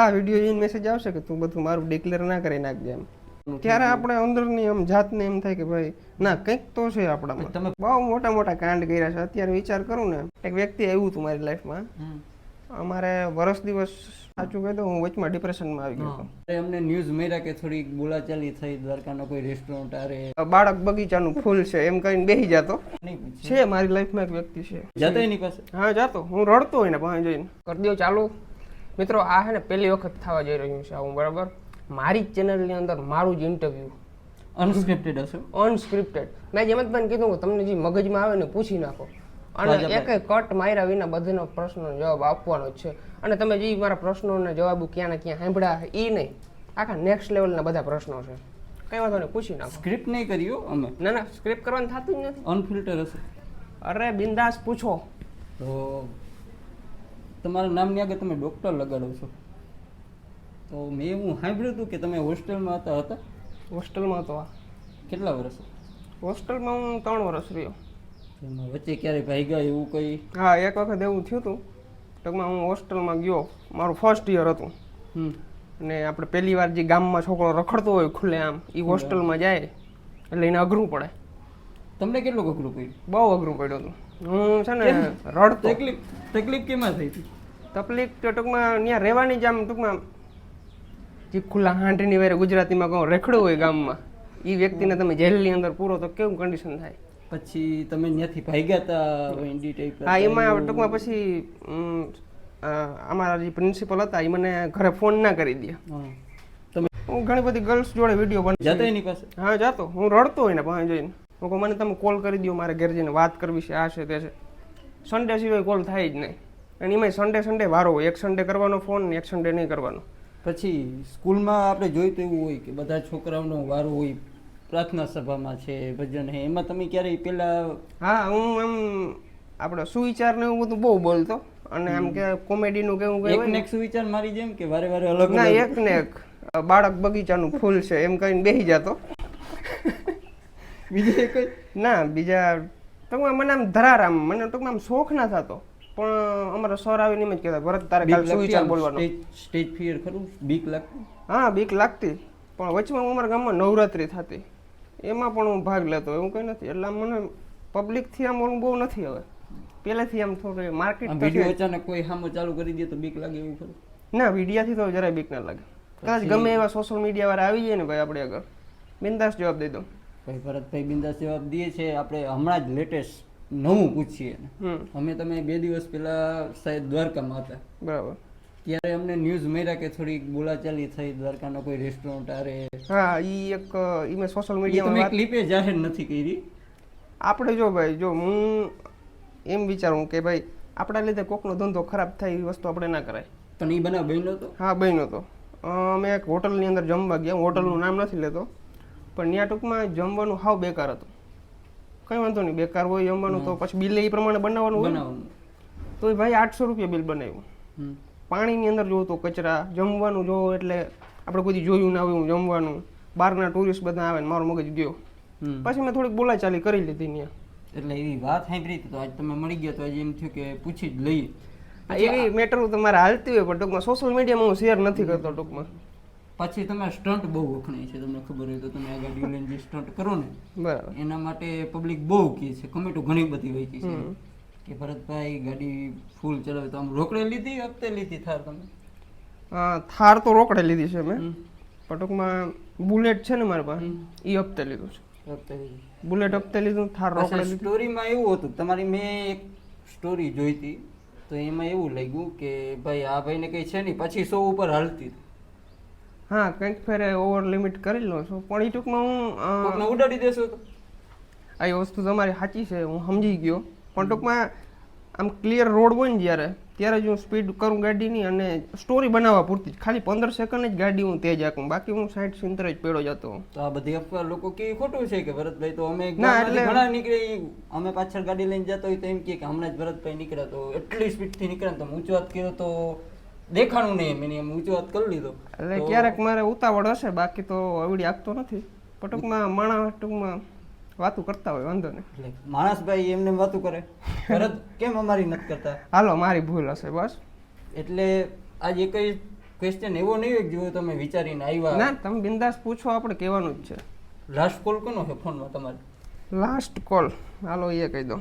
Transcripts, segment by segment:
આ વિડીયો જોઈને મેસેજ આવશે કે તું બધું મારું ડિક્લેર ના કરી નાખજે એમ ત્યારે આપણે અંદરની આમ જાતને એમ થાય કે ભાઈ ના કંઈક તો છે આપણામાં. તમે બહુ મોટા મોટા કાંડ કર્યા છે. અત્યારે વિચાર કરું ને, એક વ્યક્તિ આવ્યું હતું મારી લાઈફમાં. અમારે વર્ષ દિવસ સાચું કહી દઉં, હું વચમાં ડિપ્રેશનમાં આવી ગયો હતો. એમને ન્યૂઝ મળ્યા કે થોડી બોલાચાલી થઈ દ્વારકાનો કોઈ રેસ્ટોરન્ટ આરે બાળક બગીચાનું ફૂલ છે એમ કહીને બેસી જતો છે. મારી લાઈફમાં એક વ્યક્તિ છે. જતો એની પાસે? હા જાતો. હું રડતો હોય ને પાસે જઈને કરી દઉં ચાલુ. મિત્રો આ છે ને પહેલી વખત થવા જઈ રહ્યું છે આવું, બરાબર. મારી જ ચેનલની અંદર મારું જ ઇન્ટરવ્યૂ અનસ્ક્રિપ્ટેડ હશે. અનસ્ક્રિપ્ટેડ. મેં જેમતભાઈને કીધું કે તમને જે મગજમાં આવે ને પૂછી નાખો, અને એકે કટ માર્યા વિના બધાનો પ્રશ્નનો જવાબ આપવાનો જ છે. અને તમે જે મારા પ્રશ્નોના જવાબો ક્યાં ને ક્યાં સાંભળ્યા એ નહીં, આખા નેક્સ્ટ લેવલના બધા પ્રશ્નો છે. કઈ વાંધો નહીં, પૂછી નાખો. સ્ક્રિપ્ટ નહીં કર્યો અમે. ના ના, સ્ક્રિપ્ટ કરવાનું થતું જ નથી. અનફિલ્ટર હશે. અરે બિંદાસ પૂછો. તો તમારા નામની આગળ તમે ડૉક્ટર લગાડો છો, તો મેં એવું સાંભળ્યું હતું કે તમે હોસ્ટેલમાં હતા. હોસ્ટેલમાં તો કેટલા વર્ષ? હોસ્ટેલમાં હું 3 વર્ષ રહ્યો. એમાં વચ્ચે ક્યારે ભાગ્યા એવું કંઈ? હા, એક વખત એવું થયું હતું. ટૂંકમાં હું હોસ્ટેલમાં ગયો, મારું ફર્સ્ટ યર હતું. અને આપણે પહેલી વાર જે ગામમાં છોકરો રખડતો હોય ખુલ્લે આમ, એ હોસ્ટેલમાં જાય એટલે એને અઘરું પડે. તમને કેટલું અઘરું પડ્યું? બહુ અઘરું પડ્યું હતું. હું છે ને રડતો. તકલીફ કેમાં થઈ હતી? તકલીફ તો ટૂંકમાં ત્યાં રહેવાની જ આમ ટૂંકમાં જે ખુલ્લા હાંડીની વારે ગુજરાતીમાં કહું રેખડું હોય ગામમાં, એ વ્યક્તિને તમે જેલની અંદર પૂરો તો કેવું કન્ડિશન થાય. પછી તમે ત્યાંથી ભાગ્યા હતા ઇન્ડી ટાઈપ? હા, એમાં ટૂંકમાં પછી અમારા જે પ્રિન્સિપલ હતા એ મને ઘરે ફોન ના કરી દે. હું ઘણી બધી ગર્લ્સ જોડે વિડીયો બનાવતો એની પાસે. હા જાતો. હું રડતો હોય ને પાસે જઈને, હું કહું મને તમે કોલ કરી દો, મારે ઘેર જઈને વાત કરવી છે, આ છે તે છે. સન્ડે સિવાય કોલ થાય જ નહીં. અને એમાં સન્ડે વારો હોય, એક સન્ડે કરવાનો ફોન ને એક સન્ડે નહીં કરવાનો. પછી સ્કૂલમાં આપણે જોયું તો એવું હોય કે બધા છોકરાઓનો વારો હોય, પ્રાર્થના સભામાં છે, ભજન છે, એમાં તમે ક્યારેય પેલા? હા, હું એમ આપણે સુવિચાર ને એવું બધું બહુ બોલતો, અને આમ કે કોમેડીનું કેવું એક ને એક સુવિચાર મારી જેમ કે વારે વારે અલગ? ના, એક ને એક બાળક બગીચાનું ફૂલ છે એમ કહીને બેસી જતો. બીજા એક ના, બીજા ટૂંકમાં મને આમ ધરાર, આમ મને ટૂંકમાં આમ શોખ ના થતો. પણ અમારા સર આવીને એમ જ કહેતા, ભરત તારે કાલ સુવિચાર બોલવાનો. સ્ટેજ ફિયર ખરું? બીક લાગતી? હા, બીક લાગતી. પણ વચમાં અમારા ગામમાં નવરાત્રી થતી, એમાં પણ હું ભાગ લેતો. એવું કંઈ નથી. એટલે મને પબ્લિકથી આમ ઓલું બહુ નથી. હવે પહેલેથી આમ થોડું માર્કેટ. વિડીયો અચાનક કોઈ સામે ચાલુ કરી દે તો બીક લાગે એવું ખરું? ના, વિડીયાથી તો જરાય બીક ના લાગે. કદાચ ગમે એવા સોશિયલ મીડિયા વાળા આવી જાય ને ભાઈ, આપણે આગળ બિંદાસ જવાબ દઈ દો. ભાઈ ભરતભાઈ બિંદાસ જવાબ દે છે. આપણે હમણાં જ લેટેસ્ટ નવું પૂછીએ. અમે તમે 2 દિવસ પહેલા શાયદ દ્વારકામાં હતા, બરાબર? ત્યારે અમને ન્યૂઝ મળ્યા કે થોડી બોલાચાલી થઈ દ્વારકાનો કોઈ રેસ્ટોરન્ટ આરે. હા, ઈ એક ઈ સોશિયલ મીડિયામાં ક્લિપે જાહેર નથી કરી. આપણે જો ભાઈ, જો હું એમ વિચારું કે ભાઈ આપણા લીધે કોકનો ધંધો ખરાબ થાય એ વસ્તુ આપણે ના કરાય. પણ એ બનાવ બન્યો હતો? હા, બન્યો હતો. અમે એક હોટલની અંદર જમવા ગયા. હોટલનું નામ નથી લેતો, પણ ત્યાં ટૂંકમાં જમવાનું હાવ બેકાર હતું. કઈ વાંધો નહીં, બેકાર હોય જમવાનું તો પછી બિલ એ પ્રમાણે બનાવવાનું. તો ભાઈ 800 રૂપિયા બિલ બનાવ્યું. પાણીની અંદર જોવું તો કચરા, જમવાનું જોવો એટલે આપણે કોઈ જોયું ના હોય જમવાનું. બહારના ટુરિસ્ટ બધા આવે ને મારો મગજ ગયો. પછી મેં થોડીક બોલાચાલી કરી લીધી ત્યાં. એટલે એવી વાત સાંભળી તો આજ તમે મળી ગયા તો આજે એમ થયું કે પૂછી જ લઈએ. એવી મેટર તમારે હાલતી હોય, પણ ટૂંકમાં સોશિયલ મીડિયામાં હું શેર નથી કરતો. ટૂંકમાં પછી તમે સ્ટન્ટ બહુ વખણાય છે, તમને ખબર હોય તો. તમે આ ગાડી લઈને જે સ્ટન્ટ કરો ને, બરાબર, એના માટે પબ્લિક બહુ કહે છે, કમેન્ટો ઘણી બધી હોય છે કે ભરતભાઈ ગાડી ફૂલ ચલાવે તો આમ રોકડે લીધી, હપ્તે લીધી થાર? તમે? થાર તો રોકડે લીધી છે મેં, પણ ટૂંકમાં બુલેટ છે ને મારી પાસે, એ હપ્તે લીધું છે. હપ્તે લીધું? બુલેટ હપ્તે લીધું, થાર રોકડે લીધું. સ્ટોરીમાં એવું હતું તમારી, મેં એક સ્ટોરી જોઈ હતી, તો એમાં એવું લાગ્યું કે ભાઈ આ ભાઈને કંઈ છે નહીં, પછી 100 ઉપર હાલતી. હા, કંઈક ફેરે ઓવર લિમિટ કરી લો છો, પણ એ ટૂંકમાં હું ઉડાડી દેશો તો આ વસ્તુ તમારી સાચી છે, હું સમજી ગયો. પણ ટૂંકમાં આમ ક્લિયર રોડ હોય ને ત્યારે જ હું સ્પીડ કરું ગાડીની, અને સ્ટોરી બનાવવા પૂરતી ખાલી 15 સેકન્ડ જ ગાડી હું તેજ હાકું, બાકી હું 60-70 જ પેડો જતો. તો આ બધી અફવા લોકો કે ખોટું છે કે ભરતભાઈ તો અમે ઘણા નીકળી, અમે પાછળ ગાડી લઈને જતો હોય તો એમ કે હમણાં જ ભરતભાઈ નીકળ્યા, તો એટલી સ્પીડથી નીકળ્યા તો ઊંચો હાથ કર્યો તો દેખાણું નહીં, મેં એમ ઊંચો હાથ કરી લીધો. એટલે ક્યારેક મારે ઉતાવળ હશે, બાકી તો આવડી આગતો નથી. પણ ટૂંકમાં માણસ ટૂંકમાં વાતું કરતા હોય, વાંધો નહીં. એટલે માણસ ભાઈ એમને વાતું કરે, ભરત કેમ અમારી નથી કરતા? હાલો, મારી ભૂલ હશે બસ. એટલે આજે કઈ ક્વેશ્ચન એવો નહીં હોય કે જેવો તમે વિચારીને આવ્યા. ના, તમે બિંદાસ પૂછો, આપણે કહેવાનું જ છે. લાસ્ટ કોલ કોનો છે ફોનમાં તમારે? લાસ્ટ કોલ હાલો એ કહી દો.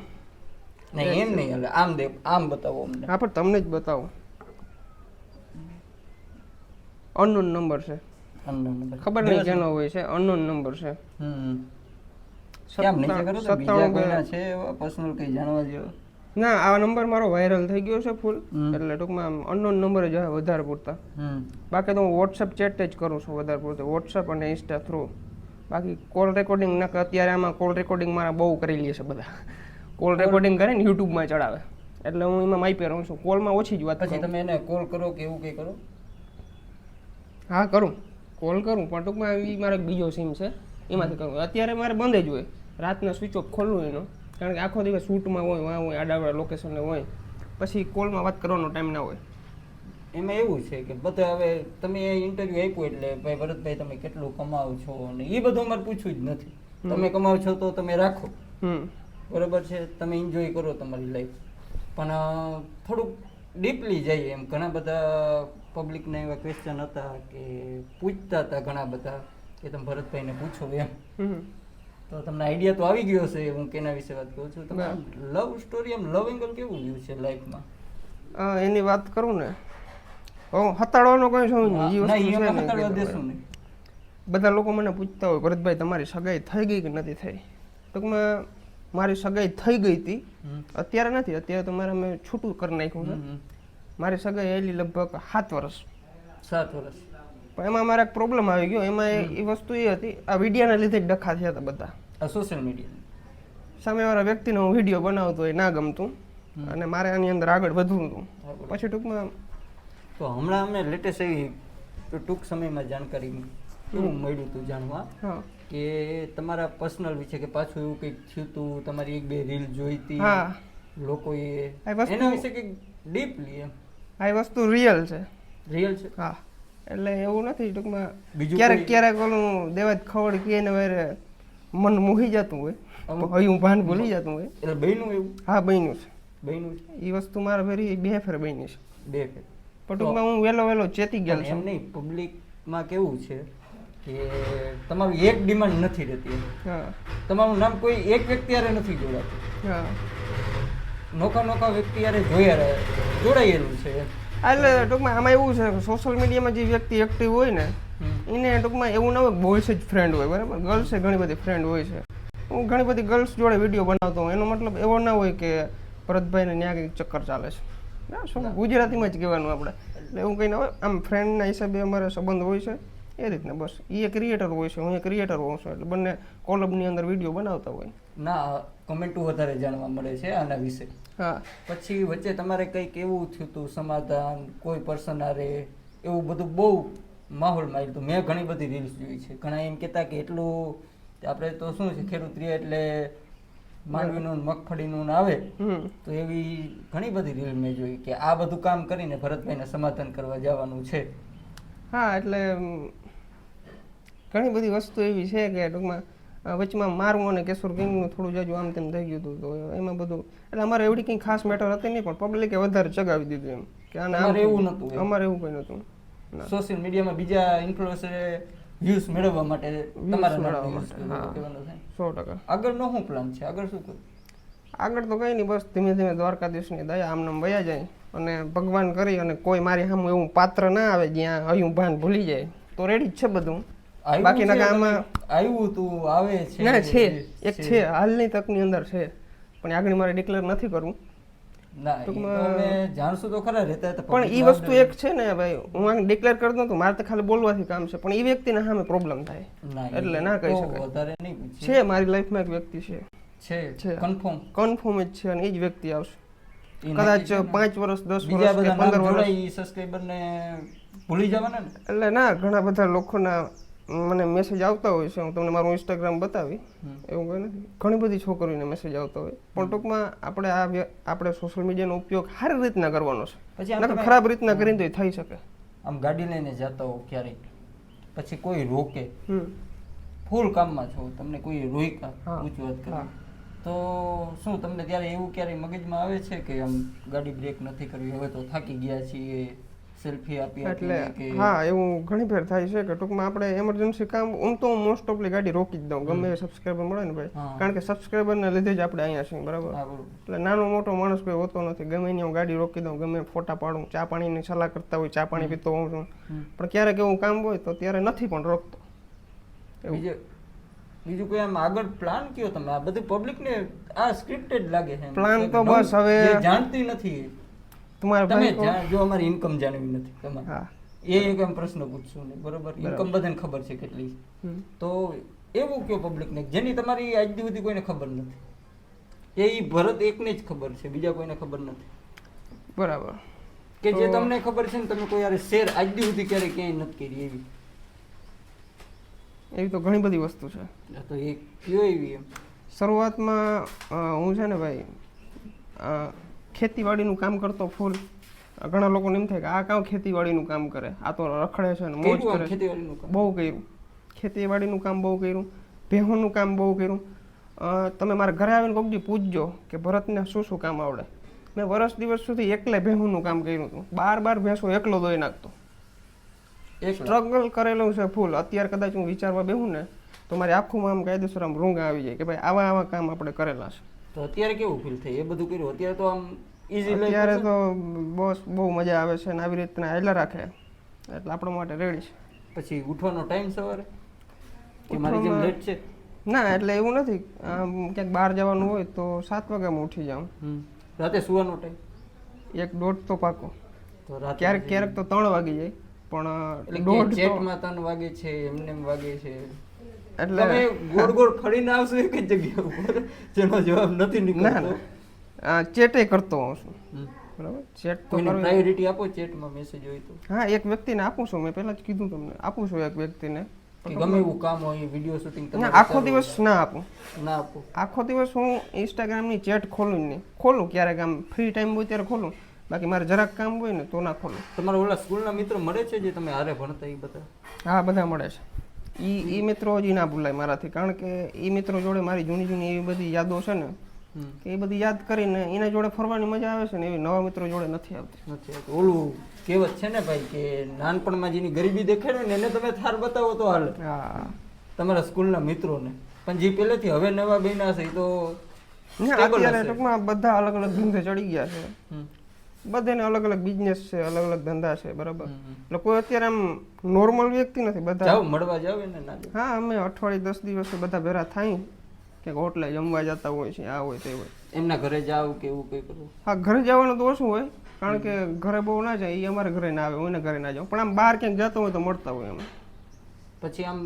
નહીં એમ નહીં, એટલે આમ આમ બતાવો અમને. હા, પણ તમને જ બતાવો. અનનોન નંબર છે, ખબર નહીં કેનો હોય છે, અનનોન નંબર છે. કેમ નીચે કરો તો બીજા કોઈના છે એવા પર્સનલ કઈ જાણવા જેવો? ના, આ નંબર મારો વાયરલ થઈ ગયો છે ફૂલ, એટલે ટૂંકમાં અનનોન નંબર જ હોય વધારે પૂરતા. બાકી તો હું વોટ્સઅપ ચેટ જ કરું છું વધારે પૂરતું, વોટ્સઅપ અને ઇન્સ્ટા થ્રુ. બાકી કોલ રેકોર્ડિંગ ના, અત્યારે આમાં કોલ રેકોર્ડિંગ મારા બહુ કરી લે છે બધા. કોલ રેકોર્ડિંગ કરીને યુટ્યુબમાં ચડાવે, એટલે હું એમાં માઇપે રહું છું. કોલમાં ઓછી જ વાત. પછી તમે એને કોલ કરો કે એવું કંઈ કરો? હા કરું, કોલ કરું, પણ ટૂંકમાં એ મારો એક બીજો સિમ છે એમાંથી કરું. અત્યારે મારે બંધ જ હોય, રાતના સ્વિચ ઓફ ખોલવું એનો, કારણ કે આખો દિવસ શૂટમાં હોય, વાં હોય, આડાવાળા લોકેશને હોય, પછી કોલમાં વાત કરવાનો ટાઈમ ના હોય. એમાં એવું છે કે બધા હવે તમે ઇન્ટરવ્યુ આપ્યો એટલે ભાઈ ભરતભાઈ તમે કેટલું કમાવો છો અને એ બધું અમારે પૂછવું જ નથી. તમે કમાવો છો તો તમે રાખો, બરોબર છે, તમે એન્જોય કરો તમારી લાઈફ. પણ થોડુંક ડીપલી જઈએ એમ. ઘણા બધા પબ્લિકના એવા ક્વેશ્ચન હતા કે પૂછતા હતા ઘણા બધા કે તમે ભરતભાઈને પૂછો એમ. તો તમને આઈડિયા તો આવી ગયો છે હું કેના વિશે વાત કરું છું. તમે લવ સ્ટોરી, આમ લવ એંગલ કેવું વ્યૂ છે લાઈફમાં? એની વાત કરું ને, હતાડવાનો કોઈ શું નહીં. બધા લોકો મને પૂછતા હોય ભરતભાઈ તમારી સગાઈ થઈ ગઈ કે નથી થઈ. ટૂંકમાં મારી સગાઈ થઈ ગઈ હતી, અત્યારે નથી. અત્યારે તો મારે મેં છૂટું કરી નાખ્યું છે. મારી સગાઈ આવેલી લગભગ 7 વર્ષ. 7 વર્ષ. પણ એમાં મારે એક પ્રોબ્લેમ આવી ગયો. એમાં એ વસ્તુ એ હતી, આ વિડીયોના લીધે જ ડખા થયા હતા બધા. આ સોશિયલ મીડિયા સામેવાળા વ્યક્તિનો હું વિડીયો બનાવતો હોય ના ગમતું, અને મારે આની અંદર આગળ વધવું હતું. પછી ટૂંકમાં તો હમણાં અમને લેટેસ્ટ એવી ટૂંક સમયમાં જાણકારી એવું મળ્યું હતું જાણવા કે તમારા પર્સનલ વિશે કે પાછું એવું કંઈક થયું હતું, તમારી 1-2 રીલ જોઈ હતી લોકોએ, એના વિશે કંઈક ડીપલી એમ. આ વસ્તુ રિયલ છે. રિયલ છે? હા, એટલે એવું નથી. ટૂંકમાં ક્યારેક ક્યારેક ઓલું દેવાજ ખવડ કે ને વારે મન મૂકી જતું હોય, હયું ભાન ભૂલી જતું હોય. એટલે બન્યું એવું? હા, બન્યું છે. બન્યું છે એ વસ્તુ મારા ફેરી 2 ફેર બની છે. 2 ફેર. પણ ટૂંકમાં હું વહેલો ચેતી ગયેલો છું. એમ નહીં, પબ્લિકમાં કેવું છે કે તમારું એક ડિમાન્ડ નથી રહેતી. તમારું નામ કોઈ એક વ્યક્તિ હારે નથી જોડાતું. નોખા વ્યક્તિ હારે જોડાયેલું છે. એટલે ટૂંકમાં આમાં એવું છે કે સોશિયલ મીડિયામાં જે વ્યક્તિ એક્ટિવ હોય ને એને ટૂંકમાં એવું ના હોય બોયસ જ ફ્રેન્ડ હોય, બરાબર? ગર્લ્સે ઘણી બધી ફ્રેન્ડ હોય છે. હું ઘણી બધી ગર્લ્સ જોડે વિડીયો બનાવતો હોઉં. એનો મતલબ એવો ના હોય કે ભરતભાઈને ત્યાં કંઈક ચક્કર ચાલે છે. શું ગુજરાતીમાં જ કહેવાનું આપણે. એટલે એવું કંઈ ના હોય. આમ ફ્રેન્ડના હિસાબે અમારે સંબંધ હોય છે એ રીતના. બસ એ ક્રિએટર હોય છે, હું એ ક્રિએટર હોઉં છું, એટલે બંને કોલબની અંદર વિડીયો બનાવતા હોય. ના, કમેન્ટો વધારે જાણવા મળે છે આના વિશે. હા, પછી વચ્ચે તમારે કંઈક એવું થયું હતું સમાધાન કોઈ પર્સન હારે, એવું બધું બહુ માહોલમાં આવ્યું હતું. મેં ઘણી બધી રીલ્સ જોઈ છે. ઘણા એમ કહેતા કે એટલું આપણે તો શું છે ખેડૂત રહ્યા એટલે માંડવીનું મગફળીનું આવે, તો એવી ઘણી બધી રીલ મેં જોઈ કે આ બધું કામ કરીને ભરતભાઈને સમાધાન કરવા જવાનું છે. હા, એટલે ઘણી બધી વસ્તુ એવી છે કે ટૂંકમાં વચમાં મારું અને કેશોર કિંગનું થોડું જાજુ આમ તેમ થઈ ગયું હતું. તો એમાં બધું એટલે અમારે એવડી કંઈ ખાસ મેટર હતી નહીં, પણ પબ્લિકે વધારે ચગાવી દીધું એમ કે આને એવું નહોતું. અમારે એવું કંઈ નહોતું. સોશિયલ મીડિયામાં બીજા ઇન્ફ્લુએન્સરે વ્યૂઝ મેળવવા માટે તમારા 100%. આગળનો શું પ્લાન છે? આગળ શું કરું? આગળ તો કંઈ નહીં, બસ ધીમે ધીમે દ્વારકાધીશની દયા આમને વયા જાય અને ભગવાન કરી અને કોઈ મારી સામે એવું પાત્ર ના આવે જ્યાં હયું ભાન ભૂલી જાય તો રેડી જ છે બધું. બાકીના કામમાં આવ્યું તું આવે છે ના છે એક છે હાલની તકની અંદર છે, પણ આગળ મારે ડિક્લેર નથી કરવું. જાણશું તો ખરા રહેતા. પણ એ વસ્તુ એક છે ને ભાઈ, હું આને ડિક્લેર કરતો હતો, મારે તો ખાલી બોલવાથી કામ છે, પણ એ વ્યક્તિને સામે પ્રોબ્લેમ થાય એટલે ના કહી શકાય. વધારે નહીં છે મારી લાઈફમાં એક વ્યક્તિ છે કન્ફર્મ જ છે, અને એ જ વ્યક્તિ આવશે કદાચ 5 વર્ષ 10 વર્ષ કે 15 વર્ષ. સબસ્ક્રાઇબર ને ભૂલી જવાના ને એટલે ના, ઘણા બધા લોકોના મને મેસેજ આવતા હોય છે. હું તમને મારું ઇન્સ્ટાગ્રામ બતાવી, એવું કંઈ નથી. ઘણી બધી છોકરીઓને મેસેજ આવતા હોય, પણ ટૂંકમાં આપણે સોશિયલ મીડિયાનો ઉપયોગ સારી રીતના કરવાનો છે. પછી ખરાબ રીતના કરીને તો થઈ શકે. આમ ગાડી લઈને જતા હો ક્યારેક, પછી કોઈ રોકે, ફૂલ કામમાં છો, તમને કોઈ રોક્યા ઊંચી વાત કરે તો શું તમને ત્યારે એવું ક્યારેય મગજમાં આવે છે કે આમ ગાડી બ્રેક નથી કરવી, હવે તો થાકી ગયા છીએ, સેલ્ફી આપી એટલે કે હા એવું ઘણી ફેર થાય છે કે ટૂંકમાં આપણે એમરજન્સી કામ તો હું મોસ્ટ ઓફલી ગાડી રોકી જ દઉં ગમે એ સબસ્ક્રાઈબર મળે ને ભાઈ, કારણ કે સબસ્ક્રાઈબરને લીધે જ આપણે અહીંયા છીએ બરાબર. એટલે નાનો મોટો માણસ કોઈ હોતો નથી, ગમે એની હું ગાડી રોકી દઉં, ગમે ફોટા પાડું, ચા પાણીની સલાહ કરતા હોય, ચા પાણી પીતો હોઉં છું, પણ ક્યારેક એવું કામ હોય તો ત્યારે નથી પણ રોકતો. બીજું કોઈ આમ આગળ પ્લાન કયો તમે? આ બધું પબ્લિકને આ સ્ક્રિપ્ટેડ લાગે છે. પ્લાન તો બસ હવે જાણતી નથી તમે જો અમારી ઇન્કમ જાણવી નથી તમારે, એક એમ પ્રશ્ન પૂછશું ને બરોબર, ઇન્કમ બધાને ખબર છે કેટલી, તો એવું કયો પબ્લિકને જેની તમારી આજ સુધી કોઈને ખબર નથી, એ ભરત એકને જ ખબર છે, બીજા કોઈને ખબર નથી, બરાબર, કે જે તમને ખબર છે ને તમે કોઈ યાર શેર આજ સુધી ક્યારે ક્યાંય નથી કરી એવી તો ઘણી બધી વસ્તુ છે. તો એ કયો એવી એમ શરૂઆતમાં હું છે ને ભાઈ ખેતીવાડીનું કામ કરતો ફૂલ. ઘણા લોકોને એમ થાય કે આ કામ ખેતીવાડીનું કામ કરે, આ તો રખડે છે ને મોજ કરે. બહુ કર્યું ખેતીવાડીનું કામ, બહુ કર્યું ભેહોનું કામ, બહુ કર્યું. તમે મારા ઘરે આવીને કોઈક દી પૂછજો કે ભરતને શું શું કામ આવડે. મેં વર્ષ દિવસ સુધી એકલે ભેહોનું કામ કર્યું હતું, 12 ભેંસો એકલો દોઈ નાખતો. સ્ટ્રગલ કરેલું છે ફૂલ. અત્યારે કદાચ હું વિચારવા બેહું ને તો મારી આંખોમાં આમ કાયદેસર આમ રૂંગા આવી જાય કે ભાઈ આવા કામ આપણે કરેલા છે. તો અત્યારે કેવું ફીલ થાય એ બધું કર્યું? અત્યારે તો આમ ઈઝી, અત્યારે તો બોસ બહુ મજા આવે છે ને આવી રીતના હાલ્યા રાખે એટલે આપણા માટે રેડી છે. પછી ઉઠવાનો ટાઈમ સવારે કે મારી જેમ લેટ છે? ના, એટલે એવું નથી. ક્યાંક બહાર જવાનું હોય તો 7 વાગ્યામાં ઉઠી જાઉં. રાતે સુવાનો ટાઈમ 1-1.5 તો પાકો. ક્યારેક ક્યારેક તો 3 વાગી જાય, પણ ચેટમાં 3 વાગે છે, એમને એમ વાગે છે. એટલે તમે ગોળ ગોળ ફરીને આવશો એક જ જગ્યા ઉપર જેનો જવાબ નથી નીકળતો. ચેટે કરતો હોઉં છું બરાબર. ચેટ તો પ્રાયોરિટી આપો ચેટમાં મેસેજ હોય તો. હા, એક વ્યક્તિને આપું છું, મેં પહેલા જ કીધું તમને, આપું છું એક વ્યક્તિને. ગમે એવું કામ હોય, વિડીયો શૂટિંગ, આખો દિવસ ના આપું. આખો દિવસ હું ઇન્સ્ટાગ્રામની ચેટ ખોલું નહીં. ખોલું ક્યારેક આમ ફ્રી ટાઈમ હોય ત્યારે ખોલું, બાકી મારે જરાક કામ હોય ને તો ના ખોલું. તમારા ઓલા સ્કૂલના મિત્રો મળે છે જે તમે હારે ભણતા એ બધા? હા, બધા મળે છે. ઈ મિત્રો હજી ના ભૂલાય મારાથી, કારણ કે એ મિત્રો જોડે મારી જૂની એવી બધી યાદો છે ને કે એ બધી યાદ કરીને એના જોડે ફરવાની મજા આવે છે ને, એવી નવા મિત્રો જોડે નથી આવતી. ઓલું કહેવત છે ને ભાઈ કે નાનપણમાં જેની ગરીબી દેખાડે ને એને તમે થાર બતાવો તો હાલે. હા, તમારા સ્કૂલના મિત્રોને. પણ જે પહેલેથી હવે નવા બન્યા છે તો અત્યારે ટૂંકમાં બધા અલગ અલગ ધંધે ચડી ગયા છે. બધાને અલગ અલગ બિઝનેસ છે, અલગ અલગ ધંધા છે બરાબર. એટલે કોઈ અત્યારે આમ નોર્મલ વ્યક્તિ નથી. બધા મળવા જાવ ને? હા, અમે અઠવાડિયે 10 દિવસે બધા ભેરા થાય કે હોટલે જમવા જતા હોય છે, આ હોય તે હોય. એમના ઘરે જાવ કે એવું કંઈ કરવું? હા, ઘરે જવાનું તો ઓછું હોય, કારણ કે ઘરે બહુ ના જાય, એ અમારે ઘરે ના આવે, હું એને ઘરે ના જાઉં. પણ આમ બહાર ક્યાંક જતો હોય તો મળતા હોય અમે. પછી આમ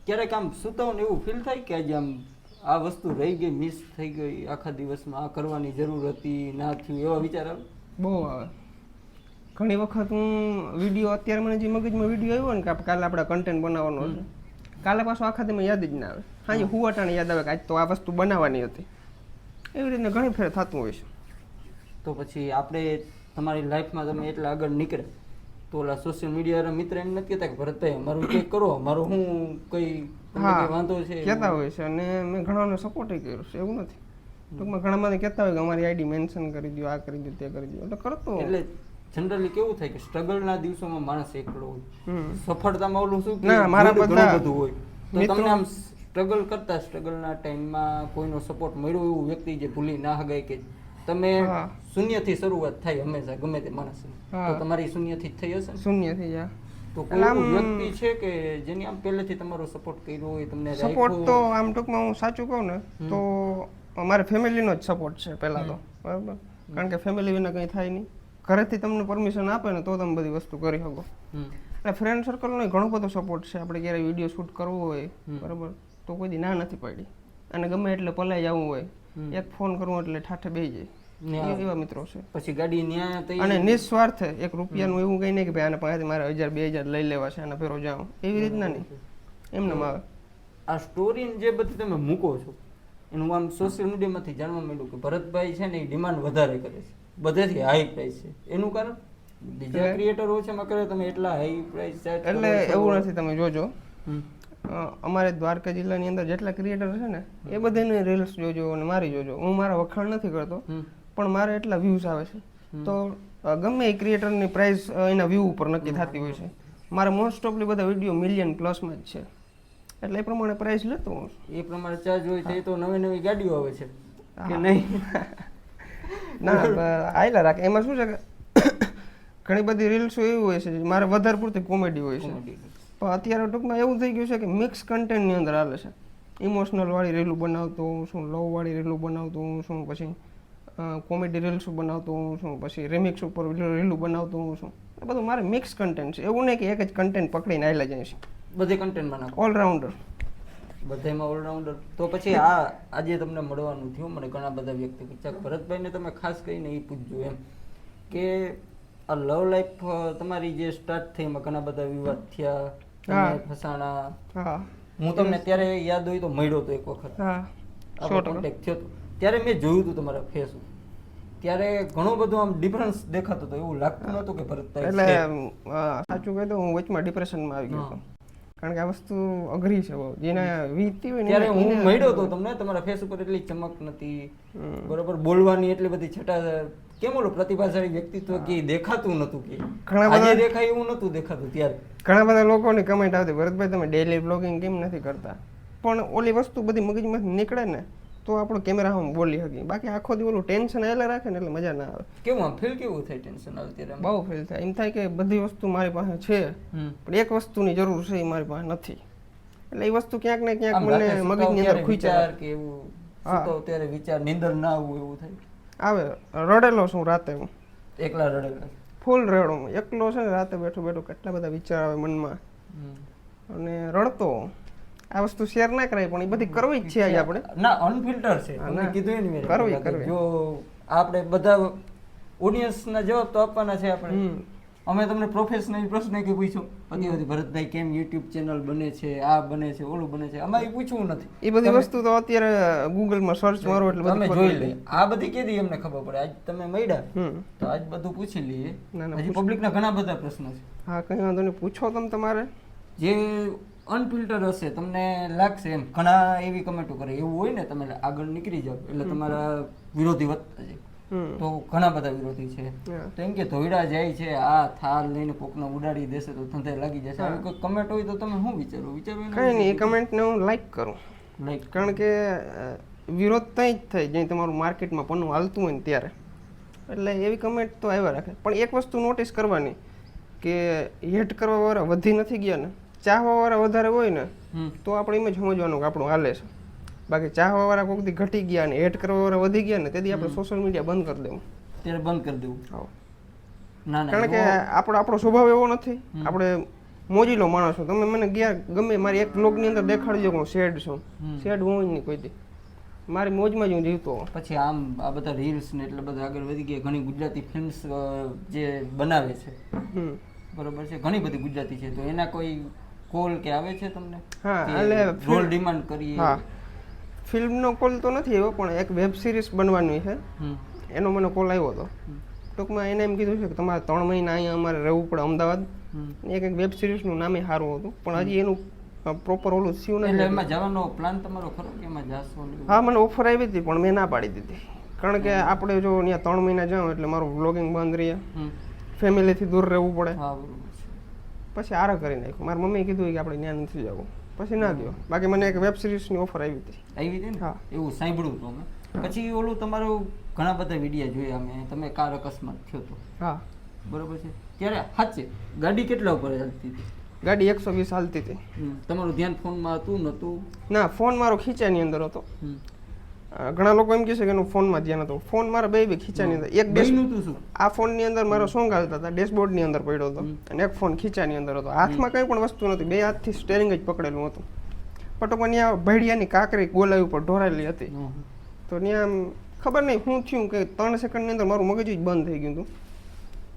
ક્યારેક આમ સુતા હોય ને એવું ફીલ થાય કે આજે આમ આ વસ્તુ રહી ગઈ, મિસ થઈ ગઈ આખા દિવસમાં, આ કરવાની જરૂર હતી, ના થયું, એવા વિચાર આવે? બહુ આવે. ઘણી વખત હું વિડીયો, અત્યારે મને જે મગજમાં વિડીયો આવ્યો ને કે કાલે આપણે કન્ટેન્ટ બનાવવાનો છે, કાલે પાછો આખા દિવસમાં યાદ જ ના આવે. હાજી હુવાટાને યાદ આવે કે આજ તો આ વસ્તુ બનાવવાની હતી. એવી રીતે ઘણી ફેર થતું હોય છે. તો પછી આપણે તમારી લાઈફમાં તમે એટલા આગળ નીકળે તો ઓલા સોશિયલ મીડિયાના મિત્ર એમ નથી કહેતા કે ભરતભાઈ અમારું કંઈક કરો, અમારું હું કંઈ વાંધો છે? કહેતા હોય છે, અને મેં ઘણાને સપોર્ટ કર્યું છે, એવું નથી. ટૂંકમાં ઘણા મને કહેતા હોય કે અમારી આઈડી મેન્શન કરી દો, આ કરી દો, તે કરી દો, એટલે કરતો. એટલે જનરલી કેવું થાય કે સ્ટ્રગલના દિવસોમાં માણસ એકલો હોય, સફળતામાં ઓલું શું ના મારા બધા બધું હોય. તો તમને આમ સ્ટ્રગલ કરતા સ્ટ્રગલના ટાઈમમાં કોઈનો સપોર્ટ મળ્યો એવું વ્યક્તિ જે ભૂલી ના હગાય કે તમે શૂન્યથી શરૂઆત થાય હંમેશા ગમે તે માણસની, તો તમારી શૂન્યથી જ થઈ હશે? શૂન્યથી જ. તો કોઈ વ્યક્તિ છે કે જેની આમ પહેલેથી તમારો સપોર્ટ કર્યો હોય તમને? સપોર્ટ તો આમ ટૂંકમાં હું સાચું કહું ને તો અમારે ફેમિલીનો જ સપોર્ટ છે પહેલા તો, બરાબર. કારણ કે ફેમિલી વિના કંઈ થાય નહીં. ઘરેથી તમને પરમિશન આપે ને તો તમે બધી વસ્તુ કરી શકો. એટલે ફ્રેન્ડ સર્કલનો ઘણો બધો સપોર્ટ છે. આપણે ક્યારે વિડીયો શૂટ કરવો હોય બરાબર તો કોઈ દી ના નથી પડી, અને ગમે એટલે પલાઈ જવું હોય એક ફોન કરવો એટલે ઠાઠે બેસી જાય, એવા મિત્રો છે. પછી ગાડી ન્યાય અને નિસ્વાર્થે એક રૂપિયાનું એવું કંઈ નહીં કે ભાઈ આને પાસેથી મારે 1000-2000 લઈ લેવા છે અને ફેરો જાઉં, એવી રીતના નહીં. એમને આવે આ સ્ટોરી જે બધી તમે મૂકો છો એનું આમ સોશિયલ મીડિયામાંથી જાણવા મળ્યું કે ભરતભાઈ છે ને એ ડિમાન્ડ વધારે કરે છે, બધેથી હાઈ પ્રાઇસ છે. એનું કારણ બીજા ક્રિએટર ઓછામાં કરે, તમે એટલા હાઈ પ્રાઇસ? એટલે એવું નથી, તમે જોજો અમારે દ્વારકા જિલ્લાની અંદર જેટલા ક્રિએટર છે ને એ બધાની રીલ્સ જોજો અને મારી જોજો. હું મારા વખાણ નથી કરતો, પણ મારે એટલા વ્યૂઝ આવે છે તો ગમે એ ક્રિએટરની પ્રાઇસ એના વ્યૂ ઉપર નક્કી થતી હોય છે. મારે મોસ્ટ ઓફલી બધા વિડીયો મિલિયન પ્લસમાં જ છે, એટલે એ પ્રમાણે પ્રાઇસ લેતો હું. એ પ્રમાણે ચાર્જ હોય છે. તો નવી નવી ગાડીઓ આવે છે કે નહીં? ના આયલા રાખે. એમાં શું છે કે ઘણી બધી રીલ્સો એવી હોય છે મારે વધારે પૂરતી કોમેડી હોય છે, પણ અત્યારે ટૂંકમાં એવું થઈ ગયું છે કે મિક્સ કન્ટેન્ટની અંદર હાલે છે. ઇમોશનલ વાળી રીલું બનાવતો હું છું, લવ વાળી રીલું બનાવતો હું છું, પછી કોમેડી રીલ્સ બનાવતો હું છું, પછી રિમિક્સ ઉપર રીલું બનાવતો હું છું. એ બધું મારે મિક્સ કન્ટેન્ટ છે. એવું નહીં કે એક જ કન્ટેન્ટ પકડીને આવેલા જાય છે. બધી કન્ટેન્ટ બનાવો, ઓલરાઉન્ડર, બધામાં ઓલરાઉન્ડર. તો પછી આજે તમને મળવાનું થયું, મને ઘણા બધા વ્યક્તિ પૂછ્યા, ભરતભાઈને તમે ખાસ કરીને એ પૂછજો એમ કે આ લવ લાઈફ તમારી જે સ્ટાર્ટ થઈ એમાં ઘણા બધા વિવાદ થયા, ફસાણા. હું તમને ત્યારે યાદ હોય તો મળ્યો હતો એક વખત, આપણો કોન્ટેક્ટ થયો હતો. ત્યારે મેં જોયું હતું તમારા ફેસ, ત્યારે ઘણો બધો આમ ડિફરન્સ દેખાતો હતો. એવું લાગતું નતું કે ભરતભાઈ. એટલે સાચું કહી દઉં, હું વચમાં ડિપ્રેશનમાં આવી ગયો હતો, કારણ કે આ વસ્તુ અઘરી છે બહુ. જેને વીતતી હોય ને ત્યારે હું મળ્યો હતો તમને, તમારા ફેસ ઉપર એટલી ચમક નથી, બરોબર બોલવાની એટલી બધી છટા, કેમ ઓલું પ્રતિભાશાળી વ્યક્તિત્વ કે દેખાતું નતું, કે આજે દેખાય એવું નતું દેખાતું. ત્યારે ઘણા બધા લોકોની કમેન્ટ આવતી, ભરતભાઈ તમે ડેઈલી બ્લોગિંગ કેમ નથી કરતા? પણ ઓલી વસ્તુ બધી મગજમાંથી નીકળે ને તો આપણો કેમેરામાં બોલી શકીએ. બાકી આખો દી ઓલું ટેન્શન આવેલા રાખે ને એટલે મજા ના આવે. કેવું આમ ફીલ કેવું થાય ટેન્શન આવે ત્યારે? બહુ ફીલ થાય. એમ થાય કે બધી વસ્તુ મારી પાસે છે પણ એક વસ્તુની જરૂર છે એ મારી પાસે નથી. એટલે એ વસ્તુ ક્યાંક ને ક્યાંક મને મગજની અંદર ખૂંચાય કે એવું. સુતો ત્યારે વિચાર, નીંદર ના આવું એવું થાય? આવે. રડેલો છું રાતે, હું એકલા રડેલા? ફૂલ રડું એકલો છે ને રાતે બેઠો બેઠો કેટલા બધા વિચાર આવે મનમાં અને રડતો. આ વસ્તુ શેર ના કરાય પણ એ બધી કરવી જ છે આજે આપણે. ના અનફિલ્ટર છે, તમને કીધું ને કરવી. જો આપણે બધા ઓડિયન્સના જવાબ તો આપવાના છે આપણે. અમે તમને પ્રોફેશનલ પ્રશ્ન કે પૂછ્યો પછી ભરતભાઈ કેમ યુટ્યુબ ચેનલ બને છે, આ બને છે, ઓલું બને છે, અમારે પૂછવું નથી. એ બધી વસ્તુ તો અત્યારે ગૂગલમાં સર્ચ મારો એટલે તમે જોઈ લે. આ બધી કેદી અમને ખબર પડે? આજ તમે મળ્યા તો આજ બધું પૂછી લઈએ. હજી પબ્લિકના ઘણા બધા પ્રશ્નો છે. હા કઈ વાંધો નહીં, પૂછો તમે. તમારે જે અનફિલ્ટર હશે તમને લાગશે એમ, ઘણા એવી કમેન્ટો કરે એવું હોય ને તમે આગળ નીકળી જાવ એટલે તમારા વિરોધી વધતા જાય. તો ઘણા બધા વિરોધી છે તો એમ કે ધોઈડા જાય છે, આ થાર લઈને કોકને ઉડાડી દેશે તો ધંધે લાગી જશે, આવી કોઈ કમેન્ટ હોય તો તમે શું વિચારો? કઈ નહીં, એ કમેન્ટને હું લાઈક કરું. લાઈક કારણ કે વિરોધ ત્યાં જ થાય જ્યાં તમારું માર્કેટમાં પન્નું હાલતું હોય ને ત્યારે. એટલે એવી કમેન્ટ તો આવ્યા રાખે. પણ એક વસ્તુ નોટિસ કરવાની કે હેટ કરવા વાળા વધી નથી ગયા ને, ચાહવા વાળા વધારે હોય ને તો આપણે એમ જ સમજવાનું કે આપણું હાલે છે. બાકી ચાહવા વાળા કોઈક દી ઘટી ગયા ને હેટ કરવા વાળા વધી ગયા ને તેથી આપણે સોશિયલ મીડિયા બંધ કરી દેવું. ત્યારે બંધ કરી દેવું. હા, કારણ કે આપણો સ્વભાવ એવો નથી. આપણે મોજીલો માણસ છું. તમે મને ગયા ગમે મારી એક બ્લોગની અંદર દેખાડજો કે હું સેડ છું. સેડ હું જ નહીં કોઈ દી. મારી મોજમાં જ હું જીવતો. પછી આમ આ બધા રીલ્સ ને એટલે બધા આગળ વધી ગયા. ઘણી ગુજરાતી ફિલ્મ્સ જે બનાવે છે બરોબર છે, ઘણી બધી ગુજરાતી છે, તો એના કોઈ કોલ કે આવે છે તમને? હા, એટલે રોલ ડિમાન્ડ કરીએ. હા, ફિલ્મનો કોલ તો નથી આવ્યો પણ એક વેબ સિરીઝ બનવાની છે એનો મને કોલ આવ્યો હતો. ટૂંકમાં એને એમ કીધું છે કે તમારે 3 મહિના અહીંયા અમારે રહેવું પડે અમદાવાદ. એક વેબ સિરીઝનું નામે સારું હતું પણ હજી એનું પ્રોપર ઓલું થયું નથી. એટલે એમાં જવાનો પ્લાન તમારો ખરો કે એમાં જાશો? હા, મને ઓફર આવી હતી પણ મેં ના પાડી દીધી. કારણ કે આપણે જો ત્યાં 3 મહિના જાઉં એટલે મારું વ્લોગિંગ બંધ રહે, ફેમિલીથી દૂર રહેવું પડે. પછી આરા કરી નાખ્યું. મારી મમ્મીએ કીધું કે આપણે ત્યાં નથી જવું, પછી ના ગયો. બાકી મને એક વેબ સિરીઝની ઓફર આવી હતી. આવી હતી ને? હા, એવું સાંભળ્યું હતું અમે. પછી ઓલું તમારું ઘણા બધા વિડીયો જોયા અમે, તમે કાર અકસ્માત થયો હતો. હા બરોબર છે. ત્યારે સાચે ગાડી કેટલા ઉપર ચાલતી હતી? ગાડી 120 હાલતી હતી. તમારું ધ્યાન ફોનમાં હતું નતું? ના, ફોન મારો ખીચાની અંદર હતો. ઘણા લોકો એમ કહે છે કે એનું ફોનમાં ધ્યાન હતું. ફોન મારા બે ખીચાની અંદર. એક આ ફોનની અંદર મારો સોંગ હાલતા હતા, ડેશબોર્ડની અંદર પડ્યો હતો, અને એક ફોન ખીચાની અંદર હતો. હાથમાં કંઈ પણ વસ્તુ નથી, બે હાથથી સ્ટેરિંગ જ પકડેલું હતું. પટોકો ત્યાં ભેડિયાની કાંકરી ગોલાઈ ઉપર ઢોરાયેલી હતી. તો ત્યાં ખબર નહીં શું થયું કે 3 સેકન્ડની અંદર મારું મગજ જ બંધ થઈ ગયું હતું.